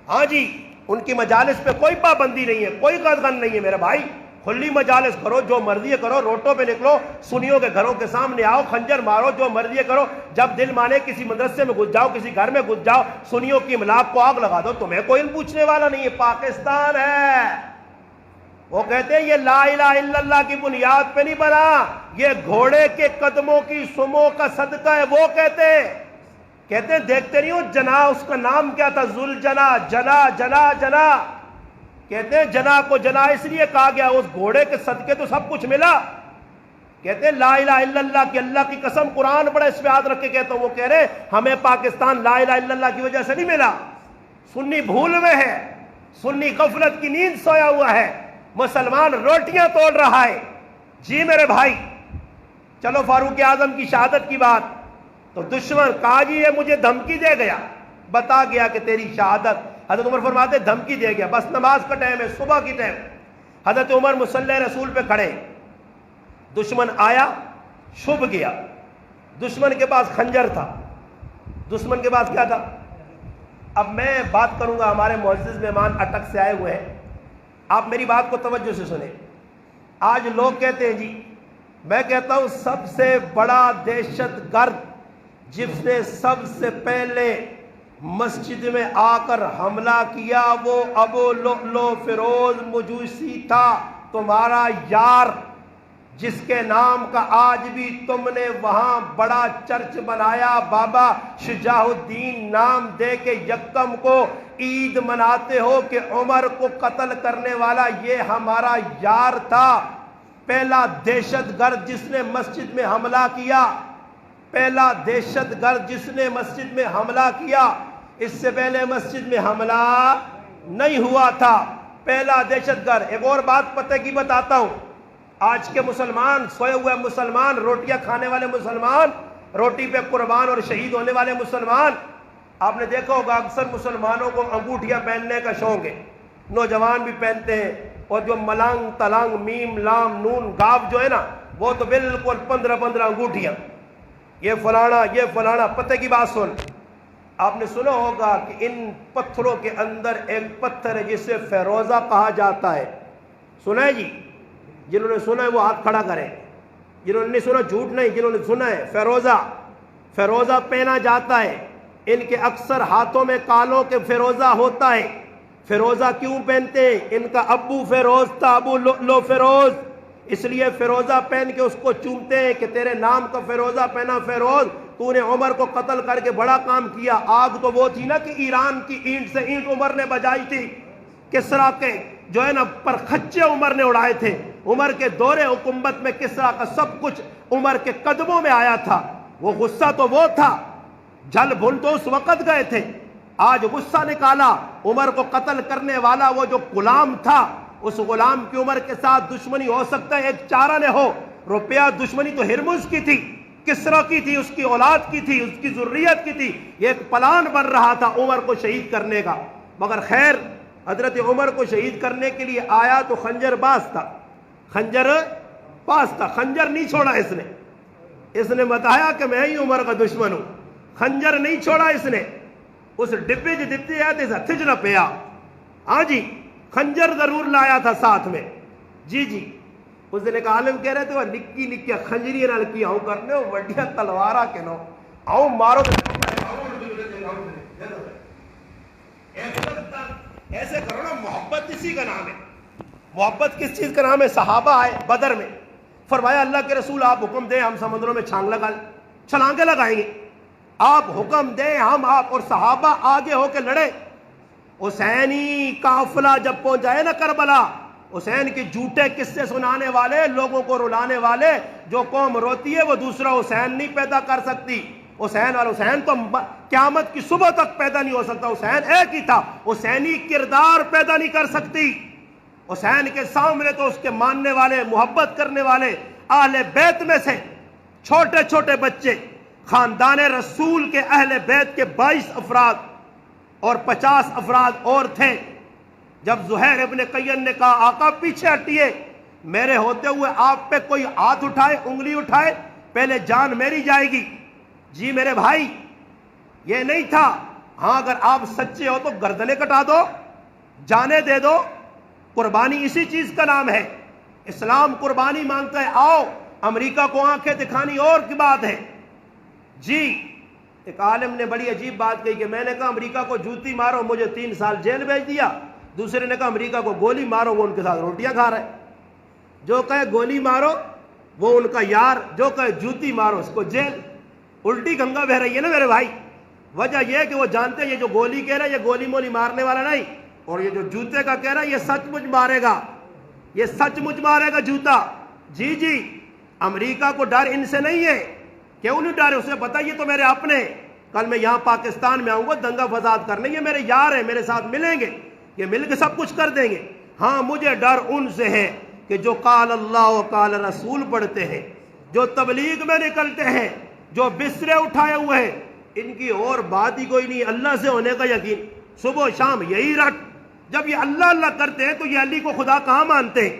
ہاں جی ان کی مجالس پہ کوئی پابندی نہیں ہے، کوئی قدغن نہیں ہے میرے بھائی. کھلی مجالس کرو، جو مرضی کرو، روٹوں پہ نکلو، سنیوں کے گھروں کے سامنے آؤ، خنجر مارو، جو مرضی کرو. جب دل مانے کسی مدرسے میں گھس جاؤ، کسی گھر میں گھس جاؤ، سنیوں کی املاک کو آگ لگا دو، تمہیں کوئی پوچھنے والا نہیں ہے. پاکستان ہے. وہ کہتے ہیں یہ لا الہ الا اللہ کی بنیاد پہ نہیں بنا، یہ گھوڑے کے قدموں کی سموں کا صدقہ ہے. وہ کہتے ہیں دیکھتے نہیں ہو جنا، اس کا نام کیا تھا؟ ذوالجنا، جنا جنا جنا. کہتے ہیں جنا کو جنا اس لیے کہا گیا، اس گھوڑے کے صدقے تو سب کچھ ملا. کہتے ہیں لا الہ الا اللہ کی، اللہ کی قسم قرآن پڑھا، اس پہ ہاتھ رکھ کے کہتا ہوں. وہ کہہ رہے ہمیں پاکستان لا الہ الا اللہ کی وجہ سے نہیں ملا. سنی بھول میں ہے، سنی غفلت کی نیند سویا ہوا ہے، مسلمان روٹیاں توڑ رہا ہے. جی میرے بھائی، چلو فاروق اعظم کی شہادت کی بات، تو دشمن کہا جی یہ مجھے دھمکی دے گیا، بتا گیا کہ تیری شہادت. حضرت عمر فرماتے دھمکی دے گیا، بس نماز کا ٹائم ہے، صبح کی ٹائم. حضرت عمر مصلی رسول پہ کھڑے، دشمن آیا، چھپ گیا. دشمن کے پاس خنجر تھا، دشمن کے پاس کیا تھا؟ اب میں بات کروں گا، ہمارے معزز مہمان اٹک سے آئے ہوئے ہیں، آپ میری بات کو توجہ سے سنیں. آج لوگ کہتے ہیں جی، میں کہتا ہوں سب سے بڑا دہشت گرد جس نے سب سے پہلے مسجد میں آ کر حملہ کیا وہ ابو لؤلؤ فیروز مجوسی تھا، تمہارا یار، جس کے نام کا آج بھی تم نے وہاں بڑا چرچ بنایا. بابا شجاع الدین نام دے کے یکم کو عید مناتے ہو کہ عمر کو قتل کرنے والا یہ ہمارا یار تھا. پہلا دہشت گرد جس نے مسجد میں حملہ کیا، پہلا دہشت گرد جس نے مسجد میں حملہ کیا. اس سے پہلے مسجد میں حملہ نہیں ہوا تھا، پہلا دہشت گرد. ایک اور بات پتہ کی بتاتا ہوں، آج کے مسلمان، سوئے ہوئے مسلمان، روٹیاں کھانے والے مسلمان، روٹی پہ قربان اور شہید ہونے والے مسلمان، آپ نے دیکھا ہوگا اکثر مسلمانوں کو انگوٹھیاں پہننے کا شوق ہے، نوجوان بھی پہنتے ہیں. اور جو ملانگ تلانگ میم لام نون گاف جو ہے نا، وہ تو بالکل 15 انگوٹھیاں، یہ فلانا. پتہ کی بات سن، آپ نے سنا ہوگا کہ ان پتھروں کے اندر ایک پتھر ہے جسے فیروزہ کہا جاتا ہے. سنا ہے جی؟ جنہوں نے سنا ہے وہ ہاتھ کھڑا کریں، جنہوں نے نہیں سنا جھوٹ نہیں، جنہوں نے سنا ہے. فیروزہ پہنا جاتا ہے. ان کے اکثر ہاتھوں میں کالوں کے فیروزہ ہوتا ہے. فیروزہ کیوں پہنتے ہیں؟ ان کا ابو فیروز تھا، ابو لؤلؤ فیروز، اس لیے فیروزہ پہن کے اس کو چومتے ہیں کہ تیرے نام کا فیروزہ پہنا فیروز، تو نے عمر کو قتل کر کے بڑا کام کیا. آگ تو وہ تھی نا کہ ایران کی اینٹ سے اینٹ عمر نے بجائی تھی، کسریٰ کے جو ہے نا پر خچے عمر نے اڑائے تھے. عمر کے دور حکومت میں کسریٰ کا سب کچھ عمر کے قدموں میں آیا تھا. وہ غصہ تو وہ تھا، جل بھن تو اس وقت گئے تھے. آج غصہ نکالا، عمر کو قتل کرنے والا وہ جو غلام تھا، اس غلام کی عمر کے ساتھ دشمنی ہو سکتا ہے، ایک چارہ نہ ہو. روپیہ دشمنی تو ہرمز کی تھی، کسریٰ کی تھی، اس کی اولاد کی تھی، اس کی ذریت کی تھی. یہ ایک پلان بن رہا تھا عمر کو شہید کرنے کا. مگر خیر، حضرت عمر کو شہید کرنے کے لیے آیا تو خنجر باز تھا، خنجر باز تھا، خنجر نہیں چھوڑا اس نے. اس نے بتایا کہ میں ہی عمر کا دشمن ہوں. خنجر نہیں چھوڑا اس نے, اس ڈبے جو دیتے آئے تھے ہتھ نہ پیا. ہاں جی, خنجر ضرور لایا تھا ساتھ میں. جی جی, اس نے کہا عالم کہہ رہے تھے وہ نکی نکی خنجری نال کی آؤں کرنے ہو وڈیا تلوارا کے نو آؤں مارو. ایسے کرو نا, محبت اسی کا نام ہے. محبت کس چیز کا نام ہے؟ صحابہ آئے بدر میں, فرمایا اللہ کے رسول آپ حکم دیں ہم سمندروں میں چھلانگیں لگائیں گے. آپ حکم دیں ہم آپ اور صحابہ آگے ہو کے لڑے. حسینی قافلہ جب پہنچائے نا کربلا, حسین کے جھوٹے قصے سنانے والے, لوگوں کو رلانے والے, جو قوم روتی ہے وہ دوسرا حسین نہیں پیدا کر سکتی. حسین اور حسین تو قیامت کی صبح تک پیدا نہیں ہو سکتا. حسین ایک ہی تھا, حسینی کردار پیدا نہیں کر سکتی. حسین کے سامنے تو اس کے ماننے والے, محبت کرنے والے اہل بیت میں سے چھوٹے چھوٹے بچے, خاندان رسول کے اہل بیت کے 22 افراد اور 50 افراد اور تھے. جب زہیر ابن قین نے کہا آقا پیچھے ہٹیے, میرے ہوتے ہوئے آپ پہ کوئی ہاتھ اٹھائے, انگلی اٹھائے, پہلے جان میری جائے گی. جی میرے بھائی, یہ نہیں تھا. ہاں اگر آپ سچے ہو تو گردنیں کٹا دو, جانے دے دو. قربانی اسی چیز کا نام ہے. اسلام قربانی مانگتا ہے. آؤ, امریکہ کو آنکھیں دکھانی اور کی بات ہے. جی, ایک عالم نے بڑی عجیب بات کہی کہ میں نے کہا امریکہ کو جوتی مارو, مجھے 3 سال جیل بھیج دیا. دوسرے نے کہا امریکہ کو گولی مارو, وہ ان کے ساتھ روٹیاں کھا رہے. جو کہے گولی مارو وہ ان کا یار, جو کہے جوتی مارو اس کو جیل. الٹی گنگا بہ رہی ہے نا میرے بھائی. وجہ یہ ہے کہ وہ جانتے ہیں یہ جو گولی کہہ رہا ہے یہ گولی مولی مارنے والا نہیں, اور یہ جو جوتے کا کہہ رہا ہے یہ سچ مچ مارے گا, یہ سچ مچ مارے گا جوتا. جی جی, امریکہ کو ڈر ان سے نہیں ہے. کیوں نہیں ڈر؟ اسے پتا یہ تو میرے اپنے, کل میں یہاں پاکستان میں آؤں گا دنگا فساد کرنے, یہ میرے یار ہیں, میرے ساتھ ملیں گے, یہ مل کے سب کچھ کر دیں گے. ہاں مجھے ڈر ان سے ہے کہ جو قال اللہ و قال رسول پڑھتے ہیں, جو تبلیغ میں نکلتے ہیں, جو بسرے اٹھائے ہوئے ہیں, ان کی اور بات ہی کوئی نہیں, اللہ سے ہونے کا یقین, صبح و شام یہی رٹ. جب یہ اللہ اللہ کرتے ہیں تو یہ علی کو خدا کہاں مانتے ہیں؟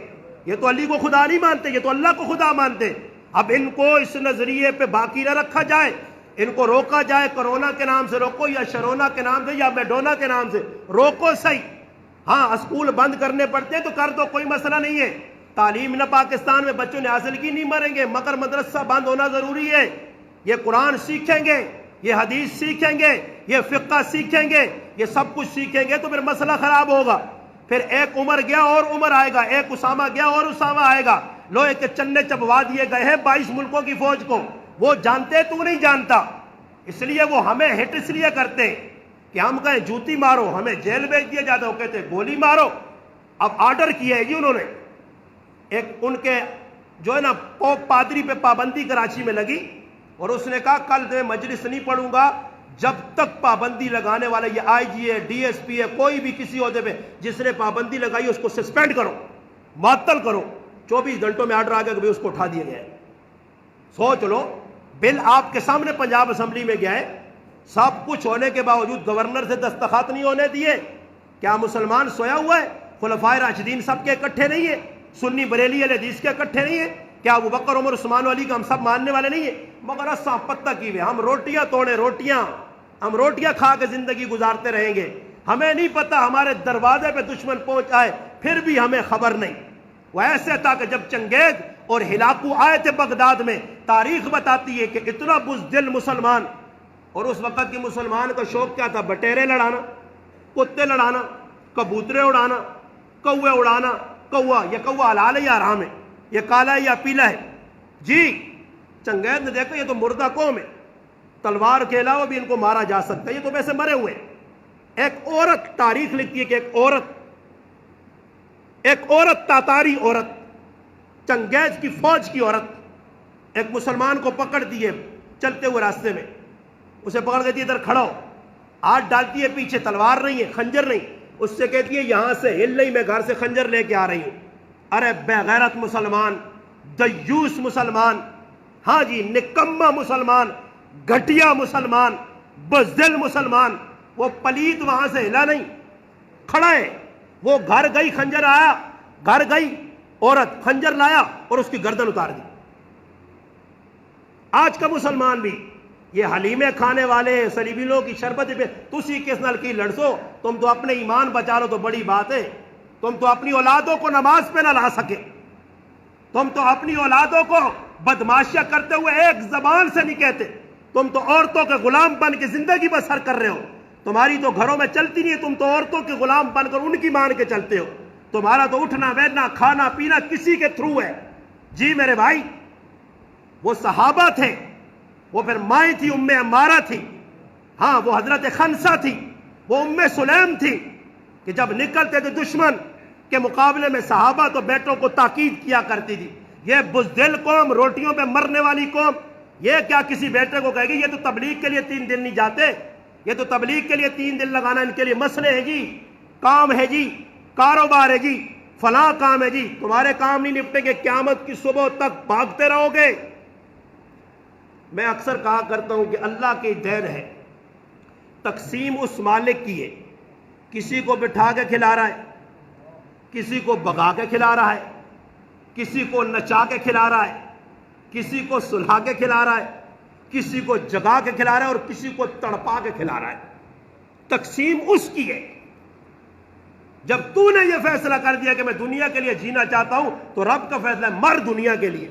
یہ تو علی کو خدا نہیں مانتے, یہ تو اللہ کو خدا مانتے ہیں. اب ان کو اس نظریے پہ باقی نہ رکھا جائے, ان کو روکا جائے. کرونا کے نام سے روکو, یا شرونا کے نام سے, یا میڈونا کے نام سے روکو صحیح. ہاں اسکول بند کرنے پڑتے ہیں تو کر دو, کوئی مسئلہ نہیں ہے. تعلیم نہ پاکستان میں بچوں نے حاصل کی, نہیں مریں گے, مگر مدرسہ بند ہونا ضروری ہے. یہ قرآن سیکھیں گے, یہ حدیث سیکھیں گے, یہ فقہ سیکھیں گے, یہ سب کچھ سیکھیں گے تو پھر مسئلہ خراب ہوگا. پھر ایک عمر گیا اور عمر آئے گا, ایک اسامہ گیا اور اسامہ آئے گا. لوہے کے چنے چبوا دیے گئے ہیں 22 ملکوں کی فوج کو. وہ جانتے, تو نہیں جانتا, اس لیے وہ ہمیں ہٹ اس لیے کرتے کہ ہم کہیں جوتی مارو, ہمیں جیل بھیج دیا جاتا, وہ کہتے گولی مارو. اب آرڈر کیا ہے جی انہوں نے, ایک ان کے جو ہے نا پوپ پادری پہ پابندی کراچی میں لگی, اور اس نے کہا کل میں مجلس نہیں پڑھوں گا جب تک پابندی لگانے والا, یہ آئی جی ہے, ڈی ایس پی ہے, کوئی بھی کسی عہدے پہ جس نے پابندی لگائی اس کو سسپینڈ کرو, معطل کرو. 24 گھنٹوں میں آرڈر آ گیا کہ اس کو اٹھا دیا گیا ہے. سوچ لو, بل آپ کے سامنے پنجاب اسمبلی میں گیا ہے, سب کچھ ہونے کے باوجود گورنر سے دستخط نہیں ہونے دیے. کیا مسلمان سویا ہوا ہے؟ خلفائے راشدین سب کے اکٹھے نہیں ہے, سنی بریلی اہل حدیث کے اکٹھے نہیں ہے. کیا ابو بکر عمر عثمان علی کا ہم سب ماننے والے نہیں ہیں؟ مگر اساں پتہ کی ہوئے, ہم روٹیاں توڑے, روٹیاں ہم روٹیاں کھا کے زندگی گزارتے رہیں گے. ہمیں نہیں پتا, ہمارے دروازے پہ دشمن پہنچ آئے پھر بھی ہمیں خبر نہیں. وہ ایسے تھا کہ جب چنگیز اور ہلاکو آئے تھے بغداد میں, تاریخ بتاتی ہے کہ اتنا بزدل مسلمان, اور اس وقت کے مسلمان کا شوق کیا تھا؟ بٹیرے لڑانا, کتے لڑانا, کبوترے اڑانا, کوے اڑانا. کوا, یہ کوا حلال ہے یا حرام ہے؟ یہ کالا ہے یا پیلا ہے؟ جی, چنگیز نے دیکھا یہ تو مردہ قوم ہے, تلوار کے علاوہ بھی ان کو مارا جا سکتا ہے, یہ تو ویسے مرے ہوئے. ایک عورت, تاریخ لکھتی ہے کہ ایک عورت تاتاری عورت, چنگیز کی فوج کی عورت, ایک مسلمان کو پکڑ دیے چلتے ہوئے راستے میں, اسے پکڑ کے ادھر کھڑا ہو, ہاتھ ڈالتی ہے پیچھے, تلوار نہیں ہے, خنجر نہیں, اس سے کہتی ہے یہاں سے ہل نہیں, میں گھر سے خنجر لے کے آ رہی ہوں. ارے بے غیرت مسلمان, دیوس مسلمان, ہاں جی نکما مسلمان, گھٹیا مسلمان, بزدل مسلمان. وہ پلیت وہاں سے ہلا نہیں, کھڑا ہے. وہ گھر گئی, خنجر آیا, گھر گئی عورت, خنجر لایا اور اس کی گردن اتار دی. آج کا مسلمان بھی یہ حلیمے کھانے والے سلیبیلوں کی شربت پہ تسی کس نال کی لڑسو، تم تو اپنے ایمان بچا لو تو بڑی بات ہے، تم تو اپنی اولادوں کو نماز پہ نہ لا سکے، تم تو اپنی اولادوں کو بدماشیاں کرتے ہوئے ایک زبان سے نہیں کہتے، تم تو عورتوں کے غلام بن کے زندگی بسر کر رہے ہو، تمہاری تو گھروں میں چلتی نہیں ہے، تم تو عورتوں کے غلام بن کر ان کی مان کے چلتے ہو، تمہارا تو اٹھنا بیٹھنا کھانا پینا کسی کے تھرو ہے۔ جی میرے بھائی، وہ صحابہ تھے، وہ پھر مائیں تھی، ام عمارہ تھی، ہاں وہ حضرت خنسہ تھی، وہ ام سلیم تھی، کہ جب نکلتے تھے دشمن کے مقابلے میں صحابہ تو بیٹوں کو تاکید کیا کرتی تھی، یہ بزدل قوم، روٹیوں پہ مرنے والی قوم، یہ کیا کسی بیٹے کو کہے گی یہ تو تبلیغ کے لیے 3 دن نہیں جاتے، یہ تو تبلیغ کے لیے 3 دن لگانا ان کے لیے مسئلے ہیں جی، کام ہے جی، کاروبار ہے جی، فلاں کام ہے جی، تمہارے کام نہیں نپٹیں گے، قیامت کی صبح تک بھاگتے رہو گے۔ میں اکثر کہا کرتا ہوں کہ اللہ کی دین ہے، تقسیم اس مالک کی ہے، کسی کو بٹھا کے کھلا رہا ہے، کسی کو بگا کے کھلا رہا ہے، کسی کو نچا کے کھلا رہا ہے، کسی کو سلھا کے کھلا رہا ہے، کسی کو جگا کے کھلا رہا ہے اور کسی کو تڑپا کے کھلا رہا ہے، تقسیم اس کی ہے۔ جب تو نے یہ فیصلہ کر دیا کہ میں دنیا کے لیے جینا چاہتا ہوں تو رب کا فیصلہ ہے، مر دنیا کے لیے،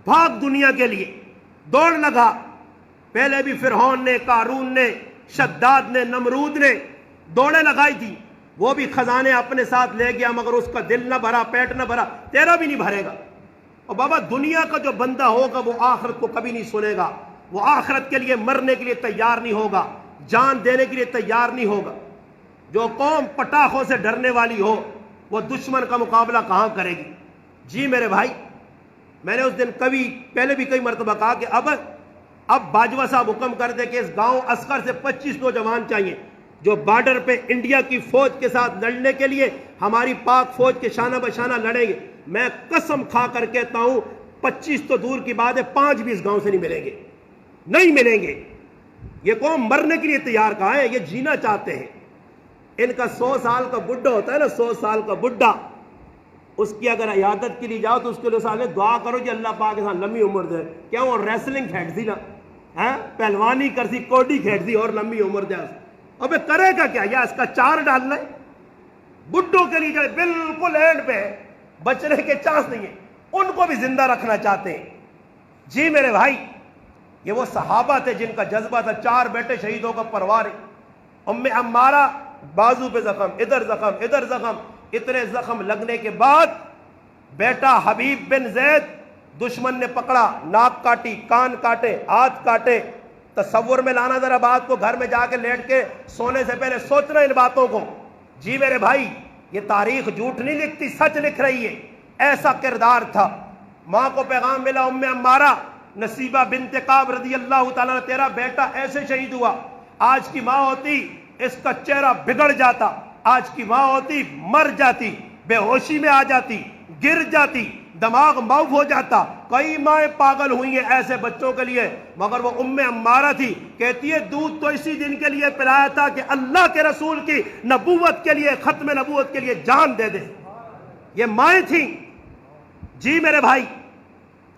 بھاگ دنیا کے لیے، دوڑ لگا۔ پہلے بھی فرعون نے، قارون نے، شداد نے، نمرود نے دوڑیں لگائی تھی، وہ بھی خزانے اپنے ساتھ لے گیا مگر اس کا دل نہ بھرا، پیٹ نہ بھرا، تیرا بھی نہیں بھرے گا۔ اور بابا دنیا کا جو بندہ ہوگا وہ آخرت کو کبھی نہیں سنے گا، وہ آخرت کے لیے مرنے کے لیے تیار نہیں ہوگا، جان دینے کے لیے تیار نہیں ہوگا۔ جو قوم پٹاخوں سے ڈرنے والی ہو وہ دشمن کا مقابلہ کہاں کرے گی؟ جی میرے بھائی، میں نے اس دن پہلے بھی کئی مرتبہ کہا کہ اب باجوہ صاحب حکم کر دے کہ اس گاؤں عسکر سے 25 نوجوان چاہیے جو بارڈر پہ انڈیا کی فوج کے ساتھ لڑنے کے لیے ہماری پاک فوج کے شانہ بشانہ لڑیں گے۔ میں قسم کھا کر کہتا ہوں 25 تو دور کی بات ہے، 5 بھی اس گاؤں سے نہیں ملیں گے، نہیں ملیں گے۔ یہ قوم مرنے کے لیے تیار کہاں ہے، یہ جینا چاہتے ہیں۔ ان کا 100 سال کا بڈھا ہوتا ہے نا، 100 سال کا بڈھا، اس کی اگر عیادت کے لیے جاؤ تو اس کے لیے سالے دعا کرو کہ اللہ پاک کے ساتھ لمبی عمر دے، کیا وہ ریسلنگ کھیل سی نا، پہلوانی کر سی، کوڈی کھیل سی اور لمبی عمر دے۔ ابے کرے گا کیا، یا اس کا چار ڈالنا ہے؟ بڈھوں کے لیے جو بالکل اینڈ پہ بچنے کے چانس نہیں ہے، ان کو بھی زندہ رکھنا چاہتے ہیں۔ جی میرے بھائی، یہ وہ صحابہ تھے جن کا جذبہ تھا، 4 بیٹے شہیدوں کا پروار ہے۔ ام عمارہ بازو پہ زخم، ادھر زخم، ادھر زخم، اتنے زخم لگنے کے بعد بیٹا حبیب بن زید دشمن نے پکڑا، ناک کاٹی، کان کاٹے، ہاتھ کاٹے۔ تصور میں لانا ذرا بات کو، گھر میں جا کے لیٹ کے سونے سے پہلے سوچنا ان باتوں کو۔ جی میرے بھائی، یہ تاریخ جھوٹ نہیں لکھتی، سچ لکھ رہی ہے، ایسا کردار تھا۔ ماں کو پیغام ملا، ام عمارہ نصیبہ بنت کعب رضی اللہ تعالیٰ، تیرا بیٹا ایسے شہید ہوا، آج کی ماں ہوتی اس کا چہرہ بگڑ جاتا، آج کی ماں ہوتی مر جاتی، بے ہوشی میں آ جاتی، گر جاتی، دماغ معاف ہو جاتا۔ کئی مائیں پاگل ہوئی ہیں ایسے بچوں کے لیے، مگر وہ ام عمارہ تھی، کہتی ہے دودھ تو اسی دن کے لیے پلایا تھا کہ اللہ کے رسول کی نبوت کے لیے، ختم نبوت کے لیے جان دے دے۔ یہ مائیں تھیں۔ جی میرے بھائی،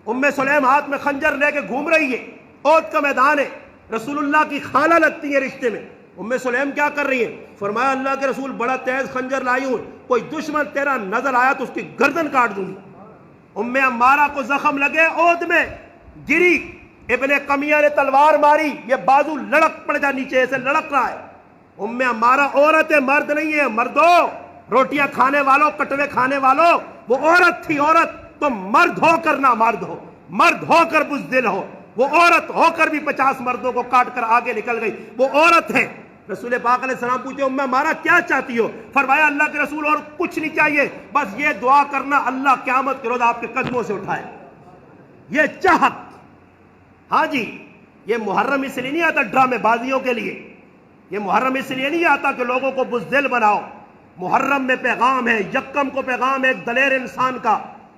ام سلیم ہاتھ میں خنجر لے کے گھوم رہی ہے، احد کا میدان ہے، رسول اللہ کی خالہ لگتی ہے رشتے میں۔ ام سلیم کیا کر رہی ہے؟ فرمایا اللہ کے رسول بڑا تیز خنجر لائی ہوں، کوئی دشمن تیرا نظر آیا تو اس کی گردن کاٹ دوں گی۔ ام عمارہ کو زخم لگے، احد میں گری، ابن قمیہ نے تلوار ماری، یہ بازو لڑک پڑ جا، نیچے ایسے لڑک رہا ہے۔ ام عمارہ عورت ہے، مرد نہیں ہے۔ مردوں، روٹیاں کھانے والوں، کٹوے کھانے والوں، وہ عورت تھی، عورت۔ تم مرد ہو کر نہ مرد ہو، مرد ہو کر بزدل ہو، وہ عورت ہو کر بھی 50 مردوں کو کاٹ کر آگے نکل گئی، وہ عورت ہے۔ رسول پاک علیہ السلام پوچھے ام عمارہ کیا چاہتی ہو؟ فرمایا اللہ کے رسول اور کچھ نہیں چاہیے، بس یہ دعا کرنا اللہ قیامت کے روز آپ کے قدموں سے اٹھائے۔ یہ چاہت، ہاں جی، یہ محرم اس لیے نہیں آتا ڈرامے بازیوں کے لیے، یہ محرم اس لیے نہیں آتا کہ لوگوں کو بزدل بناؤ۔ محرم میں پیغام ہے، یکم کو پیغام ہے ایک دلیر انسان کا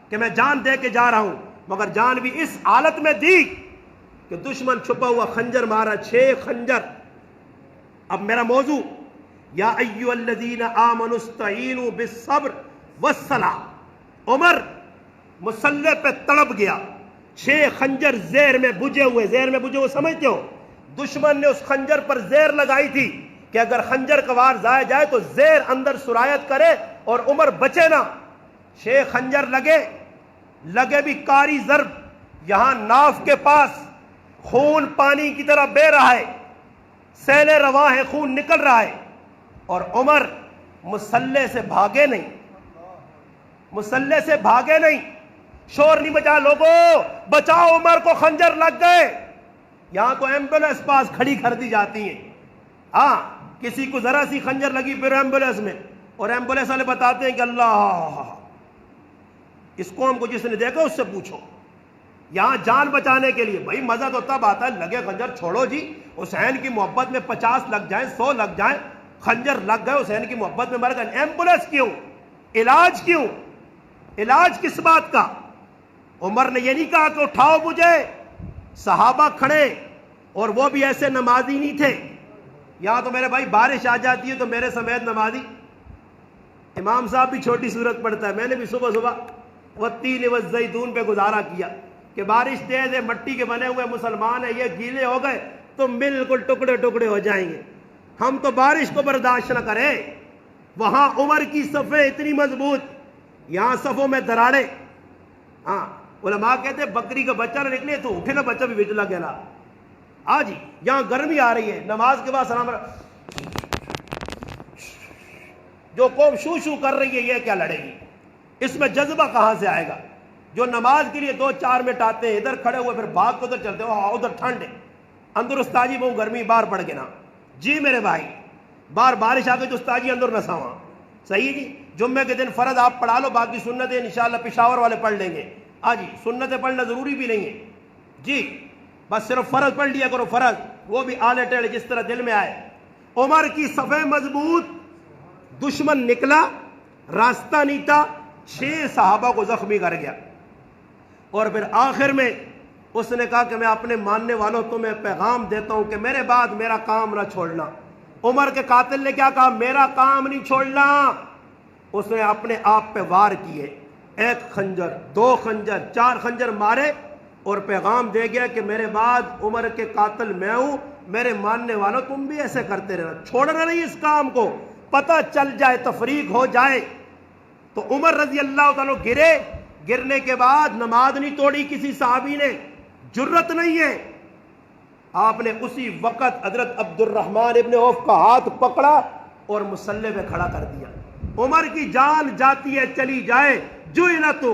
کہ میں جان دے کے جا رہا ہوں، مگر جان بھی اس حالت میں دی کہ دشمن چھپا ہوا خنجر مارا، 6 خنجر۔ اب میرا موضوع، یا ایھا الذین آمنوا استعینوا بالصبر والصلاۃ۔ عمر مصلی پہ تڑپ گیا، 6 خنجر زیر میں بجھے ہوئے سمجھتے ہو؟ دشمن نے اس خنجر پر زیر لگائی تھی کہ اگر خنجر کا وار ضائع جائے تو زیر اندر سرایت کرے اور عمر بچے نہ۔ 6 خنجر لگے بھی کاری ضرب، یہاں ناف کے پاس خون پانی کی طرح بہہ رہا ہے، سیل رواں ہے، خون نکل رہا ہے، اور عمر مسلح سے بھاگے نہیں، شور نہیں بچا، لوگوں بچاؤ عمر کو، خنجر لگ گئے۔ یہاں تو ایمبولینس پاس کھڑی کر دی جاتی ہیں، ہاں کسی کو ذرا سی خنجر لگی پھر ایمبولینس میں، اور ایمبولینس والے بتاتے ہیں کہ اللہ اس قوم کو جس نے دیکھا اس سے پوچھو۔ یہاں جان بچانے کے لیے بھائی مزہ تو تب آتا ہے، لگے خنجر چھوڑو جی، حسین کی محبت میں 50 لگ جائیں 100 لگ جائیں، خنجر لگ گئے، حسین کی محبت میں مر گئے، ایمبولینس کیوں؟ علاج کیوں؟ علاج کس بات کا؟ عمر نے یہ نہیں کہا کہ اٹھاؤ مجھے، صحابہ کھڑے، اور وہ بھی ایسے نمازی نہیں تھے۔ یہاں تو میرے بھائی بارش آ جاتی ہے تو میرے سمیت نمازی، امام صاحب بھی چھوٹی صورت پڑھتا ہے، میں نے بھی صبح والتین والزیتون پہ گزارا کیا کہ بارش تیز ہے، مٹی کے بنے ہوئے مسلمان ہیں، یہ گیلے ہو گئے تو بالکل ٹکڑے ٹکڑے ہو جائیں گے، ہم تو بارش کو برداشت نہ کریں۔ وہاں عمر کی صفیں اتنی مضبوط، یہاں صفوں میں دراڑیں۔ ہاں علماء کہتے ہیں بکری کا بچہ نہ نکلے تو اٹھے نا بچہ بھی بجلا گیا نا۔ جی یہاں گرمی آ رہی ہے، نماز کے بعد سلام، جو قوم شو شو کر رہی ہے یہ کیا لڑے گی؟ اس میں جذبہ کہاں سے آئے گا؟ جو نماز کے لیے 2-4 منٹ آتے ہیں ادھر کھڑے ہوئے پھر بھاگ کو ادھر چلتے ہو، ادھر ٹھنڈ ہے، اندر استاجی بہو گرمی باہر پڑ کے نا۔ جی میرے بھائی باہر بارش آ گئی تو استاجی اندر نہ ساواں، صحیح جی۔ جمعے کے دن فرض آپ پڑھا لو، باقی سنتیں انشاءاللہ پشاور والے پڑھ لیں گے۔ جی سنتیں پڑھنا ضروری بھی نہیں ہے جی، بس صرف فرض پڑھ لیا کرو، فرض وہ بھی آلے ٹیڑے جس طرح دل میں آئے۔ عمر کی صفیں مضبوط، دشمن نکلا، راستہ نہیں تھا، 6 صحابہ کو زخمی کر گیا، اور پھر آخر میں اس نے کہا کہ میں اپنے ماننے والوں تمہیں پیغام دیتا ہوں کہ میرے بعد میرا کام نہ چھوڑنا۔ عمر کے قاتل نے کیا کہا؟ میرا کام نہیں چھوڑنا۔ اس نے اپنے آپ پہ وار کیے، 1 خنجر 2 خنجر 4 خنجر مارے، اور پیغام دے گیا کہ میرے بعد عمر کے قاتل میں ہوں، میرے ماننے والوں تم بھی ایسے کرتے رہنا، چھوڑنا نہیں اس کام کو، پتہ چل جائے تفریق ہو جائے۔ تو عمر رضی اللہ تعالیٰ گرنے کے بعد نماز نہیں توڑی کسی صحابی نے، جرت نہیں ہے، آپ نے اسی وقت حضرت عبد الرحمن ابن عوف کا ہاتھ پکڑا اور مصلی پہ کھڑا کر دیا۔ عمر کی جان جاتی ہے چلی جائے، جعلت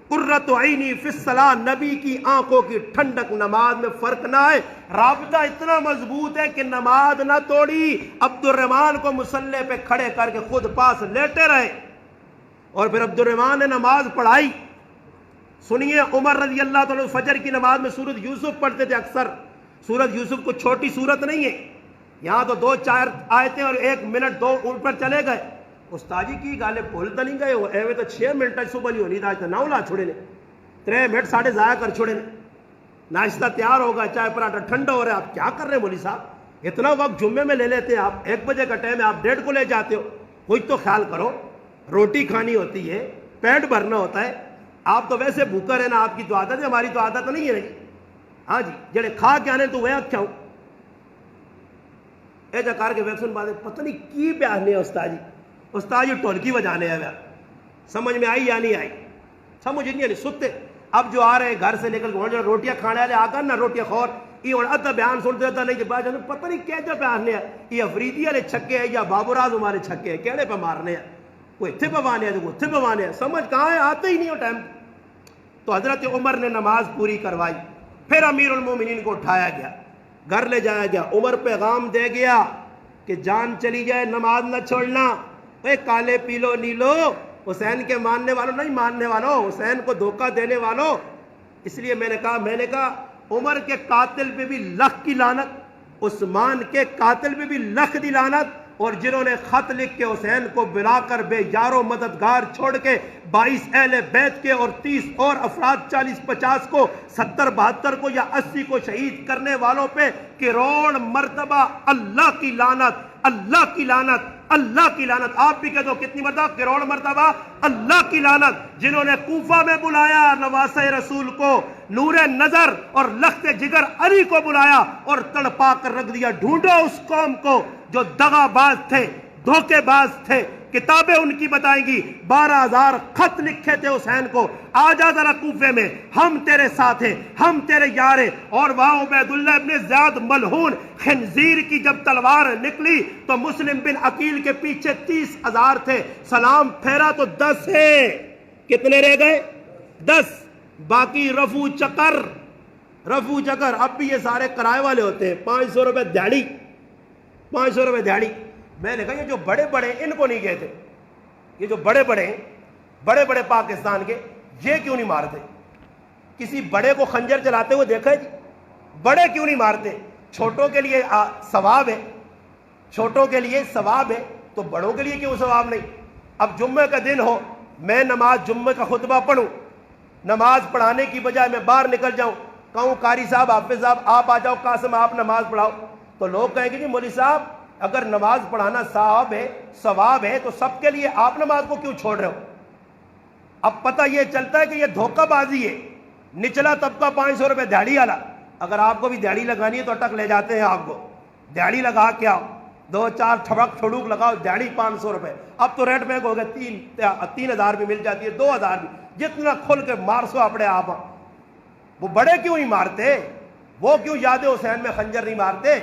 قرۃ عینی فی الصلاۃ، نبی کی آنکھوں کی ٹھنڈک نماز میں فرق نہ آئے۔ رابطہ اتنا مضبوط ہے کہ نماز نہ توڑی، عبد الرحمن کو مصلی پہ کھڑے کر کے خود پاس لیٹے رہے، اور پھر عبد الرحمن نے نماز پڑھائی۔ سنیے عمر رضی اللہ تعالیٰ فجر کی نماز میں سورۃ یوسف پڑھتے تھے اکثر۔ سورۃ یوسف کو چھوٹی سورت نہیں ہے، یہاں تو 2-4 آیتیں اور 1 منٹ 2 اوپر چلے گئے۔ استاجی کی گالے بھول تو نہیں گئے ہو، ایویں تو 6 منٹ صبح نہیں ہونی تھا، نہ لا چھوڑے نے 3 منٹ ساڑھے ضائع کر چھوڑے نے۔ ناشتہ تیار ہوگا، چائے پراٹھا ٹھنڈا ہو رہا ہے، آپ کیا کر رہے ہیں مولوی صاحب؟ اتنا وقت جمعے میں لے لیتے ہیں آپ، 1 بجے کا ٹائم ہے، آپ 1:30 کو لے جاتے ہو، کچھ تو خیال کرو، روٹی کھانی ہوتی ہے، پیٹ بھرنا ہوتا ہے، آپ تو ویسے بھوکا رہنا آپ کی تو عادت ہے، ہماری تو عادت نہیں ہے۔ ہاں جی جڑے کھا کے آنے تو وہ کیا ہوں اے جا کر کے ویکسن بات پتہ نہیں کی پیانے استاد جی ٹولکی بجانے آیا، سمجھ میں آئی یا نہیں آئی؟ سمجھ نہیں آئی، ستے اب جو آ رہے ہیں گھر سے نکل کے روٹیاں کھانے والے آ کر نہ روٹیاں خور یہ ہوں ادھا بیان سنتے تھا نہیں بعد پتہ نہیں کیا جا پیانے یہ افریدی والے چھکے ہیں یا بابوراز ہمارے چھکے ہیں، کہڑے پہ مارنے ہیں، کوئی اتنے پوانے ہیں کوئی اتنے پوانے ہیں، سمجھ کہاں ہے، آتے ہی نہیں ہو ٹائم۔ تو حضرت عمر نے نماز پوری کروائی، پھر امیر المومنین کو اٹھایا گیا، گھر لے جایا گیا، عمر پیغام دے گیا کہ جان چلی جائے نماز نہ چھوڑنا۔ اے کالے پیلو نیلو، حسین کے ماننے والوں نہیں ماننے والوں، حسین کو دھوکہ دینے والوں۔ اس لیے میں نے کہا عمر کے قاتل پہ بھی لکھ کی لعنت، عثمان کے قاتل پہ بھی لکھ دی لعنت، اور جنہوں نے خط لکھ کے حسین کو بلا کر بے یارو مددگار چھوڑ کے 22 اہل بیت کے اور 30 اور افراد 40-50 کو 70-72 کو یا 80 کو شہید کرنے والوں پہ کروڑ مرتبہ اللہ کی لعنت۔ اللہ کی لعنت، اللہ کی لعنت۔ آپ بھی کہہ دو کتنی مرتبہ؟ کروڑ مرتبہ اللہ کی لعنت۔ جنہوں نے کوفہ میں بلایا نواسہ رسول کو، نور نظر اور لخت جگر علی کو بلایا اور تڑپا کر رکھ دیا۔ ڈھونڈو اس قوم کو جو دغا باز تھے، دھوکے باز تھے، کتابیں ان کی بتائیں گی۔ 12,000 خط لکھے تھے حسین کو، آ جا ذرا کوفے میں، ہم تیرے ساتھ ہیں، ہم تیرے یار ہیں۔ اور وہاں عبید اللہ ابن زیاد ملعون خنزیر کی جب تلوار نکلی تو مسلم بن عقیل کے پیچھے 30,000 تھے، سلام پھیرا تو 10 ہیں۔ کتنے رہ گئے؟ 10۔ باقی رفو چکر، رفو چکر اب بھی یہ سارے کرائے والے ہوتے ہیں، 500 روپے دیہڑی، 500 روپے دیہڑی۔ میں نے کہا یہ جو بڑے بڑے ان کو نہیں کہتے، یہ جو بڑے بڑے پاکستان کے، یہ کیوں نہیں مارتے؟ کسی بڑے کو خنجر چلاتے ہوئے دیکھا ہے جی؟ بڑے کیوں نہیں مارتے؟ چھوٹوں کے لیے ثواب ہے، چھوٹوں کے لیے ثواب ہے، تو بڑوں کے لیے کیوں ثواب نہیں؟ اب جمعہ کا دن ہو، میں نماز جمعہ کا خطبہ پڑھوں، نماز پڑھانے کی بجائے میں باہر نکل جاؤں، کہوں قاری صاحب، حافظ صاحب آپ آ جاؤ، قاسم آپ نماز پڑھاؤ، تو لوگ کہیں گے جی مولوی صاحب اگر نماز پڑھانا ثواب ہے تو سب کے لیے آپ نماز کو کیوں چھوڑ رہے ہو؟ اب پتہ یہ چلتا ہے کہ یہ دھوکہ بازی ہے۔ نچلا طبقہ 500 روپے دیہڑی والا، اگر آپ کو بھی دیہڑی لگانی ہے تو اٹک لے جاتے ہیں آپ کو، دیہڑی لگا کے آؤ، 2-4 ٹھڑک ٹھڑوک لگاؤ، دیہڑی 500 روپے۔ اب تو ریٹ مہنگا ہو گیا، 3,000 بھی مل جاتی ہے، 2,000 بھی، جتنا کھل کے مار سو اپنے آپ۔ وہ بڑے کیوں نہیں مارتے؟ وہ کیوں یاد حسین میں خنجر نہیں مارتے؟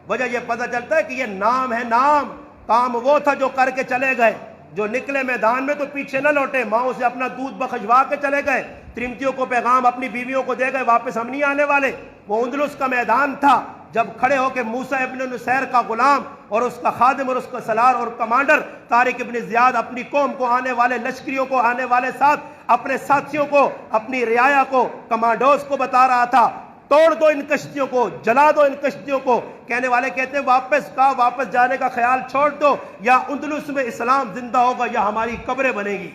وجہ یہ پتہ چلتا ہے کہ یہ نام ہے، نام۔ کام وہ تھا جو کر کے چلے گئے، جو نکلے میدان میں تو پیچھے نہ لوٹے، ماؤں سے اپنا دودھ بخشوا کے چلے گئے، ترمتیوں کو پیغام اپنی بیویوں کو دے گئے، واپس ہم نہیں آنے والے۔ وہ اندلس کا میدان تھا جب کھڑے ہو کے موسیٰ ابن نصیر کا غلام اور اس کا خادم اور اس کا سالار اور کمانڈر طارق ابن زیاد اپنی قوم کو، آنے والے لشکریوں کو، آنے والے ساتھ اپنے ساتھیوں کو، اپنی رعایا کو، کمانڈوز کو بتا رہا تھا توڑ دو ان کشتیوں کو، جلا دو ان کشتیوں کو۔ کہنے والے کہتے ہیں واپس جانے کا خیال چھوڑ دو، یا اندلس میں اسلام زندہ ہوگا یا ہماری قبریں بنے گی۔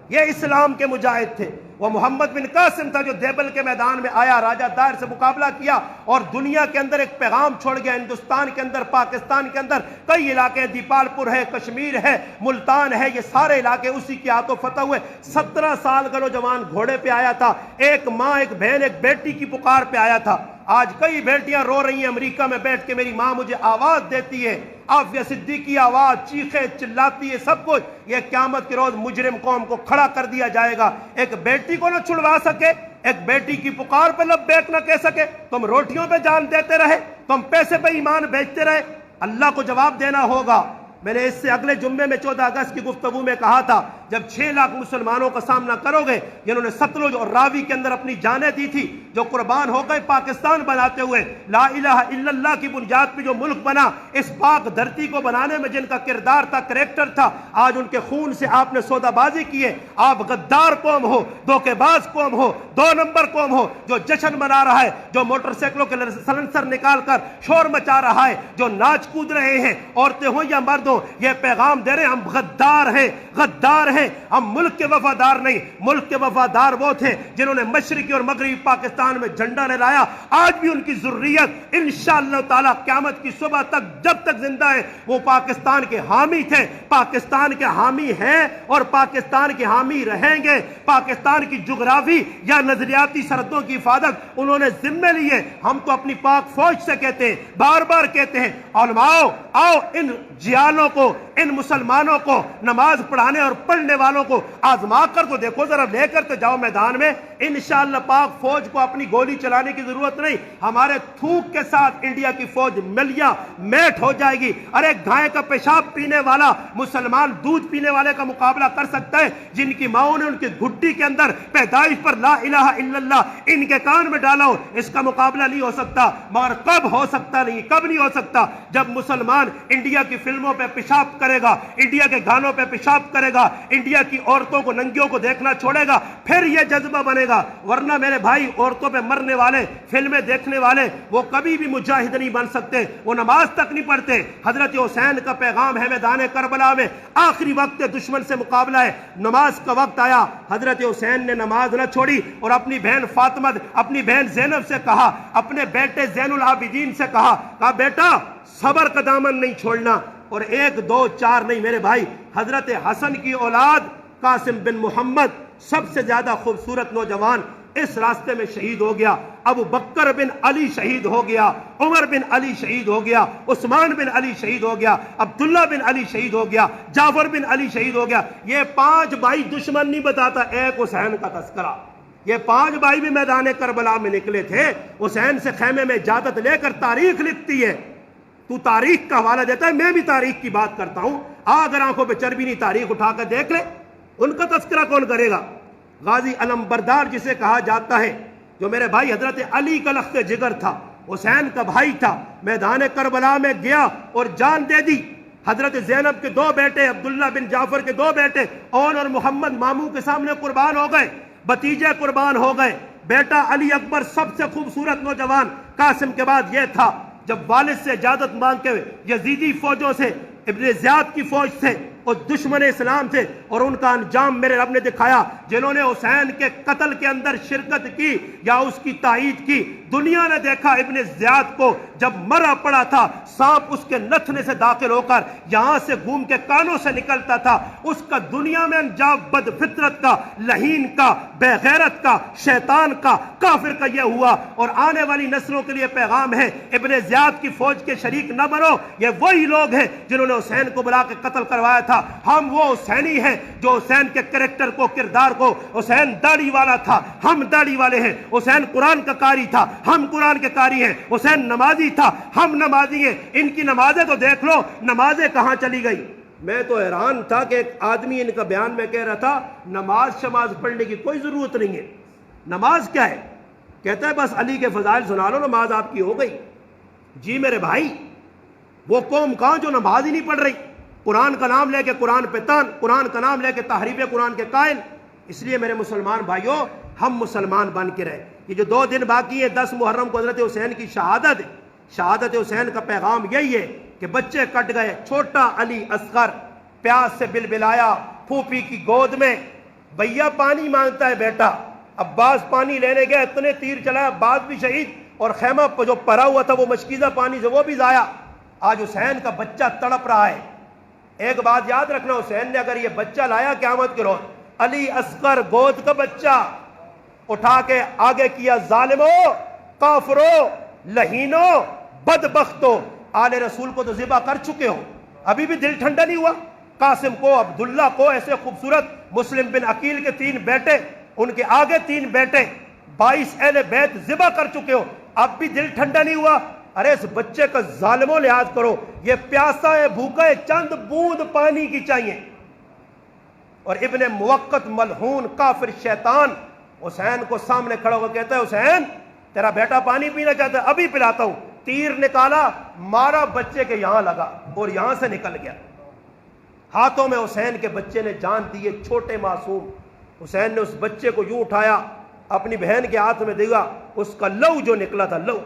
یہ اسلام کے مجاہد تھے۔ وہ محمد بن قاسم تھا جو دیبل کے میدان میں آیا، راجہ دائر سے مقابلہ کیا اور دنیا کے اندر ایک پیغام چھوڑ گیا۔ ہندوستان کے اندر، پاکستان کے اندر کئی علاقے، دیپال پور ہے، کشمیر ہے، ملتان ہے، یہ سارے علاقے اسی کے ہاتھوں فتح ہوئے۔ 17 سال کا نوجوان گھوڑے پہ آیا تھا، ایک ماں، ایک بہن، ایک بیٹی کی پکار پہ آیا تھا۔ آج کئی بیٹیاں رو رہی ہیں امریکہ میں بیٹھ کے، میری ماں مجھے آواز دیتی ہے، عافیہ صدیقی آواز، چیخے چلاتی ہے، سب کچھ۔ یہ قیامت کے روز مجرم قوم کو کھڑا کر دیا جائے گا۔ ایک بیٹی کو نہ چھڑوا سکے، ایک بیٹی کی پکار پہ لبیک نہ کہہ سکے، تم روٹیوں پہ جان دیتے رہے، تم پیسے پہ ایمان بیچتے رہے، اللہ کو جواب دینا ہوگا۔ میں نے اس سے اگلے جمعے میں 14 اگست کی گفتگو میں کہا تھا، جب 6 لاکھ مسلمانوں کا سامنا کرو گے جنہوں نے ستلج اور راوی کے اندر اپنی جانیں دی تھی، جو قربان ہو گئے پاکستان بناتے ہوئے، لا الہ الا اللہ کی بنیاد پہ جو ملک بنا، اس پاک دھرتی کو بنانے میں جن کا کردار تھا، کریکٹر تھا، آج ان کے خون سے آپ نے سودا بازی کی ہے۔ آپ غدار قوم ہو، دھوکے باز قوم ہو، 2 نمبر قوم ہو، جو جشن منا رہا ہے، جو موٹر سائیکلوں کے سلنسر نکال کر شور مچا رہا ہے، جو ناچ کود رہے ہیں، عورتیں ہوں یا مرد ہوں، یہ پیغام دے رہے ہیں ہم غدار ہیں، غدار ہیں، ہم ملک کے وفادار نہیں۔ ملک کے وفادار وہ تھے جنہوں نے مشرقی اور مغربی پاکستان میں جھنڈا لہرایا۔ آج بھی ان کی ذریت انشاءاللہ تعالی قیامت کی صبح تک جب تک زندہ ہے وہ پاکستان کے حامی تھے، پاکستان کے حامی ہیں اور پاکستان کے حامی رہیں گے۔ پاکستان کی جغرافی یا نظریاتی سرحدوں کی حفاظت انہوں نے ذمے لیے۔ ہم تو اپنی پاک فوج سے کہتے ہیں، بار بار کہتے ہیں، علماء آؤ ان جیالوں کو، ان مسلمانوں کو، نماز پڑھانے اور پڑھنے والوں کو آزما کر تو دیکھو، ذرا لے کر تو جاؤ میدان میں۔ انشاءاللہ پاک فوج کو اپنی گولی چلانے کی ضرورت نہیں، ہمارے تھوک کے ساتھ انڈیا کی فوج ملیا میٹ ہو جائے گی۔ ارے گائے کا پیشاب پینے والا مسلمان دودھ پینے والے کا مقابلہ کر سکتا ہے؟ جن کی ماؤں نے ان کی گھٹی کے اندر پیدائش پر لا الہ الا اللہ ان کے کان میں ڈالا ہو، اس کا مقابلہ نہیں ہو سکتا۔ مگر کب ہو سکتا؟ نہیں، کب نہیں ہو سکتا؟ جب مسلمان انڈیا کی فلموں پہ پیشاب کرے گا, انڈیا کے گانوں پہ پیشاب کرے گا, انڈیا کی عورتوں کو ننگیوں کو دیکھنا چھوڑے گا, پھر یہ جذبہ بنے گا. ورنہ میرے بھائی عورتوں پہ مرنے والے, فلمیں دیکھنے والے, وہ کبھی بھی مجاہد نہیں بن سکتے, وہ نماز تک نہیں پڑھتے. حضرت حسین کا پیغام ہے میدان کربلا میں, آخری وقت دشمن سے مقابلہ ہے, نماز کا وقت آیا, حضرت حسین نے نماز نہ چھوڑی اور اپنی بہن فاطمہ, اپنی بہن زینب سے کہا, اپنے بیٹے زین العابدین سے کہا بیٹا صبر کا دامن نہیں چھوڑنا. اور 1 2 4 نہیں میرے بھائی, حضرت حسن کی اولاد قاسم بن محمد سب سے زیادہ خوبصورت نوجوان اس راستے میں شہید ہو گیا. ابو بکر بن علی شہید ہو گیا, عمر بن علی شہید ہو گیا, عثمان بن علی شہید ہو گیا, عبداللہ بن علی شہید ہو گیا, جعفر بن علی شہید ہو گیا. یہ 5 بھائی دشمن نہیں بتاتا ایک حسین کا تذکرہ. یہ 5 بھائی بھی میدان کربلا میں نکلے تھے. حسین سے خیمے میں اجازت لے کر تاریخ لکھتی ہے. تو تاریخ کا حوالہ دیتا ہے, میں بھی تاریخ کی بات کرتا ہوں. اگر آنکھوں پہ چربی نہیں, تاریخ اٹھا کر دیکھ لے, ان کا تذکرہ کون کرے گا؟ غازی علم بردار جسے کہا جاتا ہے, جو میرے بھائی حضرت علی کا لخت جگر تھا, حسین کا بھائی تھا, میدان کربلا میں گیا اور جان دے دی. حضرت زینب کے 2 بیٹے, عبداللہ بن جعفر کے 2 بیٹے اون اور محمد ماموں کے سامنے قربان ہو گئے, بھتیجے قربان ہو گئے. بیٹا علی اکبر سب سے خوبصورت نوجوان قاسم کے بعد یہ تھا. جب والد سے اجازت مانگ کے یزیدی فوجوں سے, ابن زیاد کی فوج سے اور دشمن اسلام تھے, اور ان کا انجام میرے رب نے دکھایا. جنہوں نے حسین کے قتل کے اندر شرکت کی یا اس کی تائید کی, دنیا نے دیکھا ابن زیاد کو جب مرا پڑا تھا, سانپ اس کے نتھنے سے داخل ہو کر یہاں سے گھوم کے کانوں سے نکلتا تھا. اس کا دنیا میں انجام بد فطرت کا, لہین کا, بے غیرت کا, شیطان کا, کافر کا یہ ہوا. اور آنے والی نسلوں کے لیے پیغام ہے, ابن زیاد کی فوج کے شریک نہ بنو. یہ وہی لوگ ہیں جنہوں نے حسین کو بلا کے قتل کروایا تھا. ہم وہ حسینی ہیں جو حسین کے کریکٹر کو, کردار کو, حسین داڑھی والا تھا, ہم داڑھی والے ہیں. حسین قرآن کا قاری تھا, ہم قرآن کے قاری ہیں. حسین نمازی تھا, ہم نمازی ہیں. ان کی نمازیں تو دیکھ لو, نمازیں کہاں چلی گئی. میں تو حیران تھا کہ ایک آدمی ان کا بیان میں کہہ رہا تھا نماز شماز پڑھنے کی کوئی ضرورت نہیں ہے. نماز کیا ہے؟ کہتا ہے بس علی کے فضائل سنا لو, نماز آپ کی ہو گئی. جی میرے بھائی, وہ قوم کہاں جو نماز ہی نہیں پڑھ رہی, قرآن کا نام لے کے قرآن پہ تان, قرآن کا نام لے کے تحریف قرآن کے قائل. اس لیے میرے مسلمان بھائیوں, ہم مسلمان بن کے رہے. یہ جو 2 دن باقی ہے, 10 محرم کو حضرت حسین کی شہادت ہے. شہادت حسین کا پیغام یہی ہے کہ بچے کٹ گئے. چھوٹا علی اصغر پیاس سے بلبلایا پھوپھی کی گود میں, بھیا پانی مانگتا ہے بیٹا. عباس پانی لینے گئے, اتنے تیر چلایا, عباس بھی شہید, اور خیمہ جو پڑا ہوا تھا وہ مشکیزہ پانی سے وہ بھی ضائع. آج حسین کا بچہ تڑپ رہا ہے. ایک بات یاد رکھنا, حسین نے اگر یہ بچہ لایا قیامت کے روز, علی اصغر گود کا بچہ اٹھا کے آگے کیا, ظالموں, کافروں, لہینوں, بدبختوں, آل رسول کو تو ذبح کر چکے ہو, ابھی بھی دل ٹھنڈا نہیں ہوا. قاسم کو, عبداللہ کو, ایسے خوبصورت مسلم بن عقیل کے 3 بیٹے, ان کے آگے 3 بیٹے, 22 اہل بیت ذبح کر چکے ہو, اب بھی دل ٹھنڈا نہیں ہوا. ارے اس بچے کا ظالموں لحاظ کرو, یہ پیاسا ہے, بھوکا ہے, چند بوند پانی کی چاہیے. اور ابن موقت ملعون کافر شیطان حسین کو سامنے کھڑا ہو کہتا ہے حسین تیرا بیٹا پانی پینا چاہتا ہے, ابھی پلاتا ہوں. تیر نکالا, مارا, بچے کے یہاں لگا اور یہاں سے نکل گیا. ہاتھوں میں حسین کے بچے نے جان دی, چھوٹے معصوم. حسین نے اس بچے کو یوں اٹھایا, اپنی بہن کے ہاتھ میں دیا, اس کا لو جو نکلا تھا, لو,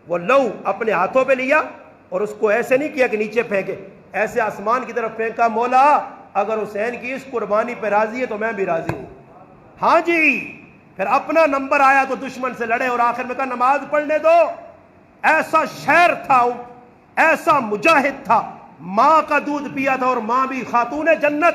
وہ لو اپنے ہاتھوں پہ لیا اور اس کو ایسے نہیں کیا کہ نیچے پھینکے, ایسے آسمان کی طرف پھینکا. مولا اگر حسین کی اس قربانی پہ راضی ہے تو میں بھی راضی ہوں. ہاں جی. پھر اپنا نمبر آیا تو دشمن سے لڑے اور آخر میں کہا نماز پڑھنے دو. ایسا شہر تھا, ایسا مجاہد تھا, ماں کا دودھ پیا تھا اور ماں بھی خاتون جنت,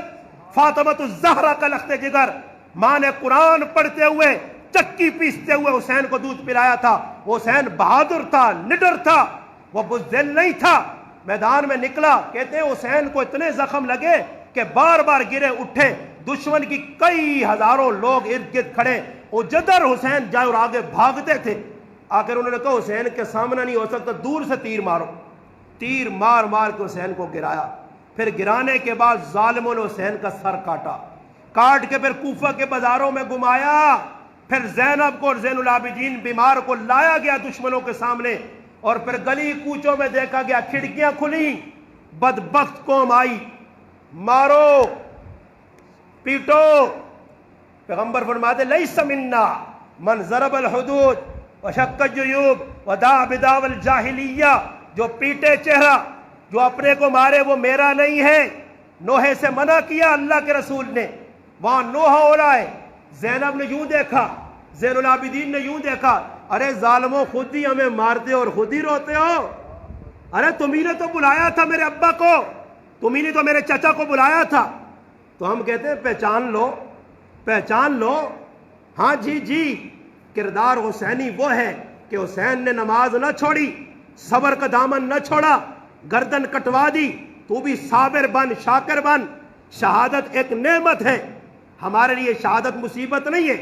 فاطمہ الزہرا کا لخت جگر. ماں نے قرآن پڑھتے ہوئے, چکی پیستے ہوئے حسین کو دودھ پلایا تھا. وہ حسین بہادر تھا, نڈر تھا, وہ بزدل نہیں تھا. میدان میں نکلا, کہتے ہیں حسین کو اتنے زخم لگے کہ بار بار گرے اٹھے. دشمن کی کئی ہزاروں لوگ ارد گرد کھڑے, وہ جدھر حسین جائے اور آگے بھاگتے تھے. آخر انہوں نے کہا حسین کے سامنا نہیں ہو سکتا, دور سے تیر مارو. تیر مار مار کے حسین کو گرایا. پھر گرانے کے بعد ظالموں نے حسین کا سر کاٹا, کاٹ کے پھر کوفہ کے بازاروں میں گھمایا. پھر زینب کو اور زین العابدین بیمار کو لایا گیا دشمنوں کے سامنے, اور پھر گلی کوچوں میں دیکھا گیا کھڑکیاں کھلی, بدبخت قوم آئی، مارو پیٹو۔ پیغمبر فرماتے لیس منا من ضرب الحدود وشق الجیوب ودعا بدعوی الجاہلیہ، جو پیٹے چہرہ، جو اپنے کو مارے، وہ میرا نہیں ہے۔ نوحے سے منع کیا اللہ کے رسول نے، وہاں نوحہ ہو رہا ہے، زینب نے یوں دیکھا، زین العابدین نے یوں دیکھا، ارے ظالموں خود ہی ہمیں مارتے اور خود ہی روتے ہو، ارے تمہیں نے تو بلایا تھا میرے ابا کو، تمہیں نے تو میرے چچا کو بلایا تھا۔ تو ہم کہتے ہیں پہچان لو، پہچان لو۔ ہاں جی جی، کردار حسینی وہ ہے کہ حسین نے نماز نہ چھوڑی، صبر کا دامن نہ چھوڑا، گردن کٹوا دی، تو بھی صابر بن، شاکر بن۔ شہادت ایک نعمت ہے، ہمارے لیے شہادت مصیبت نہیں ہے۔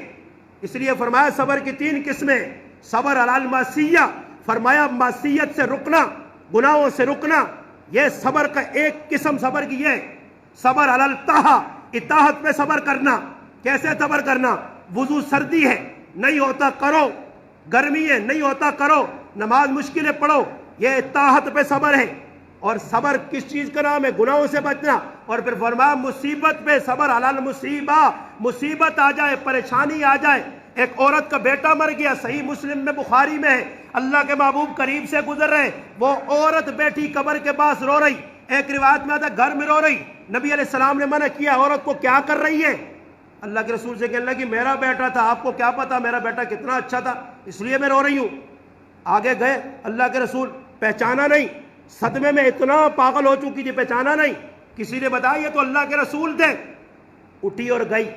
اس لیے فرمایا صبر کی 3 قسمیں، صبر علی المعصیہ، فرمایا معصیت سے رکنا، گناہوں سے رکنا، یہ صبر کا ایک قسم صبر کی ہے۔ صبر علی الطاعہ، اطاعت پہ صبر کرنا۔ کیسے صبر کرنا؟ وضو سردی ہے نہیں ہوتا کرو، گرمی ہے نہیں ہوتا کرو، نماز مشکلیں پڑھو، یہ اطاعت پہ صبر ہے۔ اور صبر کس چیز کا نام ہے؟ گناہوں سے بچنا۔ اور پھر فرمایا مصیبت پہ صبر علی المصیبہ، مصیبت آ جائے، پریشانی آ جائے۔ ایک عورت کا بیٹا مر گیا، صحیح مسلم میں بخاری میں ہے، اللہ کے محبوب قریب سے گزر رہے، وہ عورت بیٹھی قبر کے پاس رو رہی، ایک روایت میں آتا گھر میں رو رہی۔ نبی علیہ السلام نے منع کیا، عورت کو کیا کر رہی ہے؟ اللہ کے رسول سے کہنے لگی میرا بیٹا تھا، آپ کو کیا پتا میرا بیٹا کتنا اچھا تھا، اس لیے میں رو رہی ہوں۔ آگے گئے، اللہ کے رسول پہچانا نہیں، صدمے میں اتنا پاگل ہو چکی تھی، پہچانا نہیں۔ کسی نے بتایا یہ تو اللہ کے رسول تھے، اٹھی اور گئی،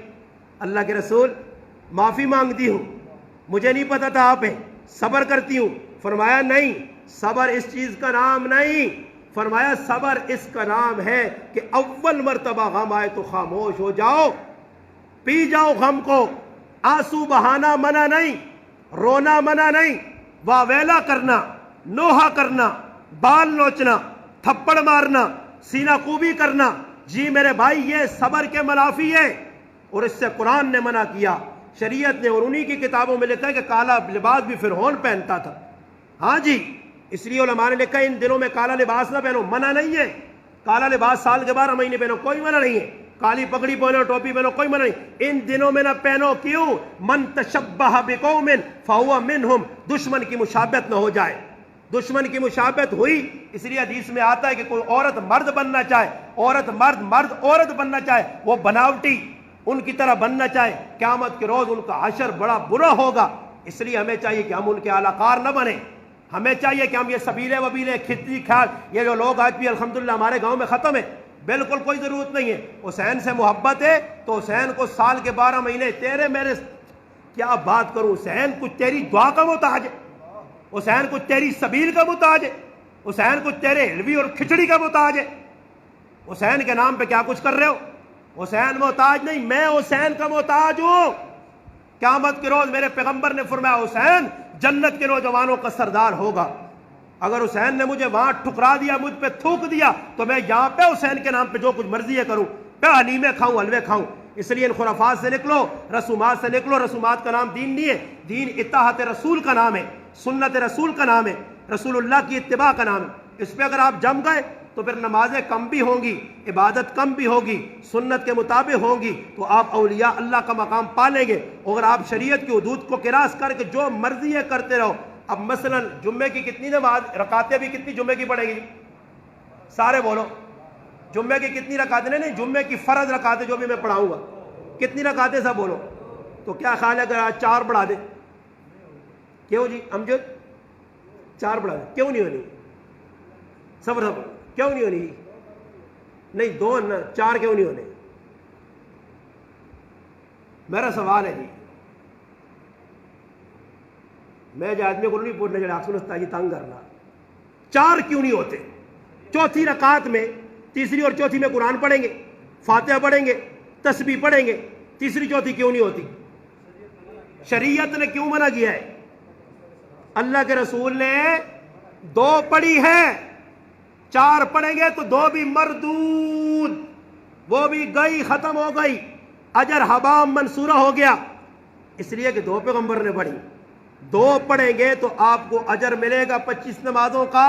اللہ کے رسول معافی مانگتی ہوں، مجھے نہیں پتا تھا آپ ہیں، صبر کرتی ہوں۔ فرمایا نہیں، صبر اس چیز کا نام نہیں، فرمایا صبر اس کا نام ہے کہ اول مرتبہ غم آئے تو خاموش ہو جاؤ، پی جاؤ غم کو، آنسو بہانا منع نہیں، رونا منع نہیں، واویلا کرنا، نوحہ کرنا، بال نوچنا، تھپڑ مارنا، سینہ کوبی کرنا، جی میرے بھائی یہ صبر کے منافی ہے۔ اور اس سے قرآن نے منع کیا، شریعت نے، اور انہی کی کتابوں میں لکھا ہے کہ کالا لباس بھی فرعون پہنتا تھا۔ ہاں جی، اس لیے علماء نے لکھا ہے ان دنوں میں کالا لباس نہ پہنو، منع نہیں ہے۔ کالا لباس سال کے 12 مہینے پہنو، کوئی منع نہیں ہے۔ کالی پگڑی پہنو، ٹوپی پہنو، کوئی منع نہیں، ان دنوں میں نہ پہنو۔ کیوں؟ من تشبہ بقوم فہو منہم، دشمن کی مشابہت نہ ہو جائے۔ دشمن کی مشابہت ہوئی، اس لیے حدیث میں آتا ہے کہ کوئی عورت مرد بننا چاہے، عورت مرد، مرد عورت بننا چاہے، وہ بناوٹی ان کی طرح بننا چاہے، قیامت کے روز ان کا حشر بڑا برا ہوگا۔ اس لیے ہمیں چاہیے کہ ہم ان کے اعلی کار نہ بنیں، ہمیں چاہیے کہ ہم یہ سبیلے وبیلے کھتی کھال، یہ جو لوگ آج بھی الحمدللہ ہمارے گاؤں میں ختم ہے، بالکل کوئی ضرورت نہیں ہے۔ حسین سے محبت ہے تو حسین کو سال کے 12 مہینے، تیرے میرے کیا بات کروں، حسین کچھ تیری دعا کا محتاج ہے، حسین کچھ تیری سبیل کا محتاج ہے، حسین کچھ تیرے حلوی اور کھچڑی کا محتاج ہے۔ حسین کے نام پہ کیا کچھ کر رہے ہو؟ حسین محتاج نہیں، میں حسین کا محتاج ہوں۔ قیامت کے روز میرے پیغمبر نے فرمایا حسین جنت کے نوجوانوں کا سردار ہوگا۔ اگر حسین نے مجھے وہاں ٹھکرا دیا، مجھ پہ تھوک دیا، تو میں یہاں پہ حسین کے نام پہ جو کچھ مرضی ہے کروں، پہ حلیمے کھاؤں، حلوے کھاؤں۔ اس لیے ان خرافات سے نکلو، رسومات سے نکلو۔ رسومات کا نام دین نہیں ہے، دین اطاعت رسول کا نام ہے، سنت رسول کا نام ہے، رسول اللہ کی اتباع کا نام ہے۔ اس پہ اگر آپ جم گئے تو پھر نمازیں کم بھی ہوں گی، عبادت کم بھی ہوگی، سنت کے مطابق ہوں گی، تو آپ اولیاء اللہ کا مقام پالیں گے۔ اگر آپ شریعت کی حدود کو کراس کر کے جو مرضی ہے کرتے رہو، اب مثلا جمعے کی کتنی نماز رکعتیں بھی کتنی جمعے کی پڑھیں گی؟ سارے بولو، جمعے کی کتنی رکعتیں؟ نہیں، جمعے کی فرض رکعتیں جو بھی میں پڑھاؤں گا، کتنی رکعتیں سب بولو۔ تو کیا خیال ہے اگر آج 4 بڑھا دیں؟ کیوں جی امجد 4 بڑھا دیں؟ کیوں نہیں ہونی؟ صبر کیوں نہیں ہونی؟ نہیں 2 نا، 4 کیوں نہیں ہونے؟ میرا سوال ہے جی، میں جو آدمی کو نہیں پوچھنے چاہتا، آپ سنستا جی تنگ کرنا، 4 کیوں نہیں ہوتے؟ چوتھی رکعت میں، تیسری اور چوتھی میں قرآن پڑھیں گے، فاتحہ پڑھیں گے، تسبیح پڑھیں گے، تیسری چوتھی کیوں نہیں ہوتی؟ شریعت نے کیوں منع کیا ہے؟ اللہ کے رسول نے 2 پڑھی ہے، 4 پڑھیں گے تو 2 بھی مردود، وہ بھی گئی، ختم ہو گئی، اجر حبام منصورہ ہو گیا۔ اس لیے کہ 2 پیغمبر نے پڑھی، 2 پڑھیں گے تو آپ کو اجر ملے گا 25 نمازوں کا،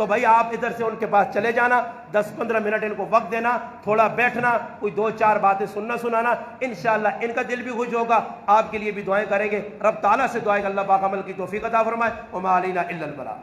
تو بھائی آپ ادھر سے ان کے پاس چلے جانا، 10-15 منٹ ان کو وقت دینا، تھوڑا بیٹھنا، کوئی 2-4 باتیں سنانا، انشاءاللہ ان کا دل بھی خوش ہوگا، آپ کے لیے بھی دعائیں کریں گے۔ رب تعالیٰ سے دعائیں کہ اللہ پاک عمل کی توفیق عطا فرمائے۔ وما علینا الا البلاغ۔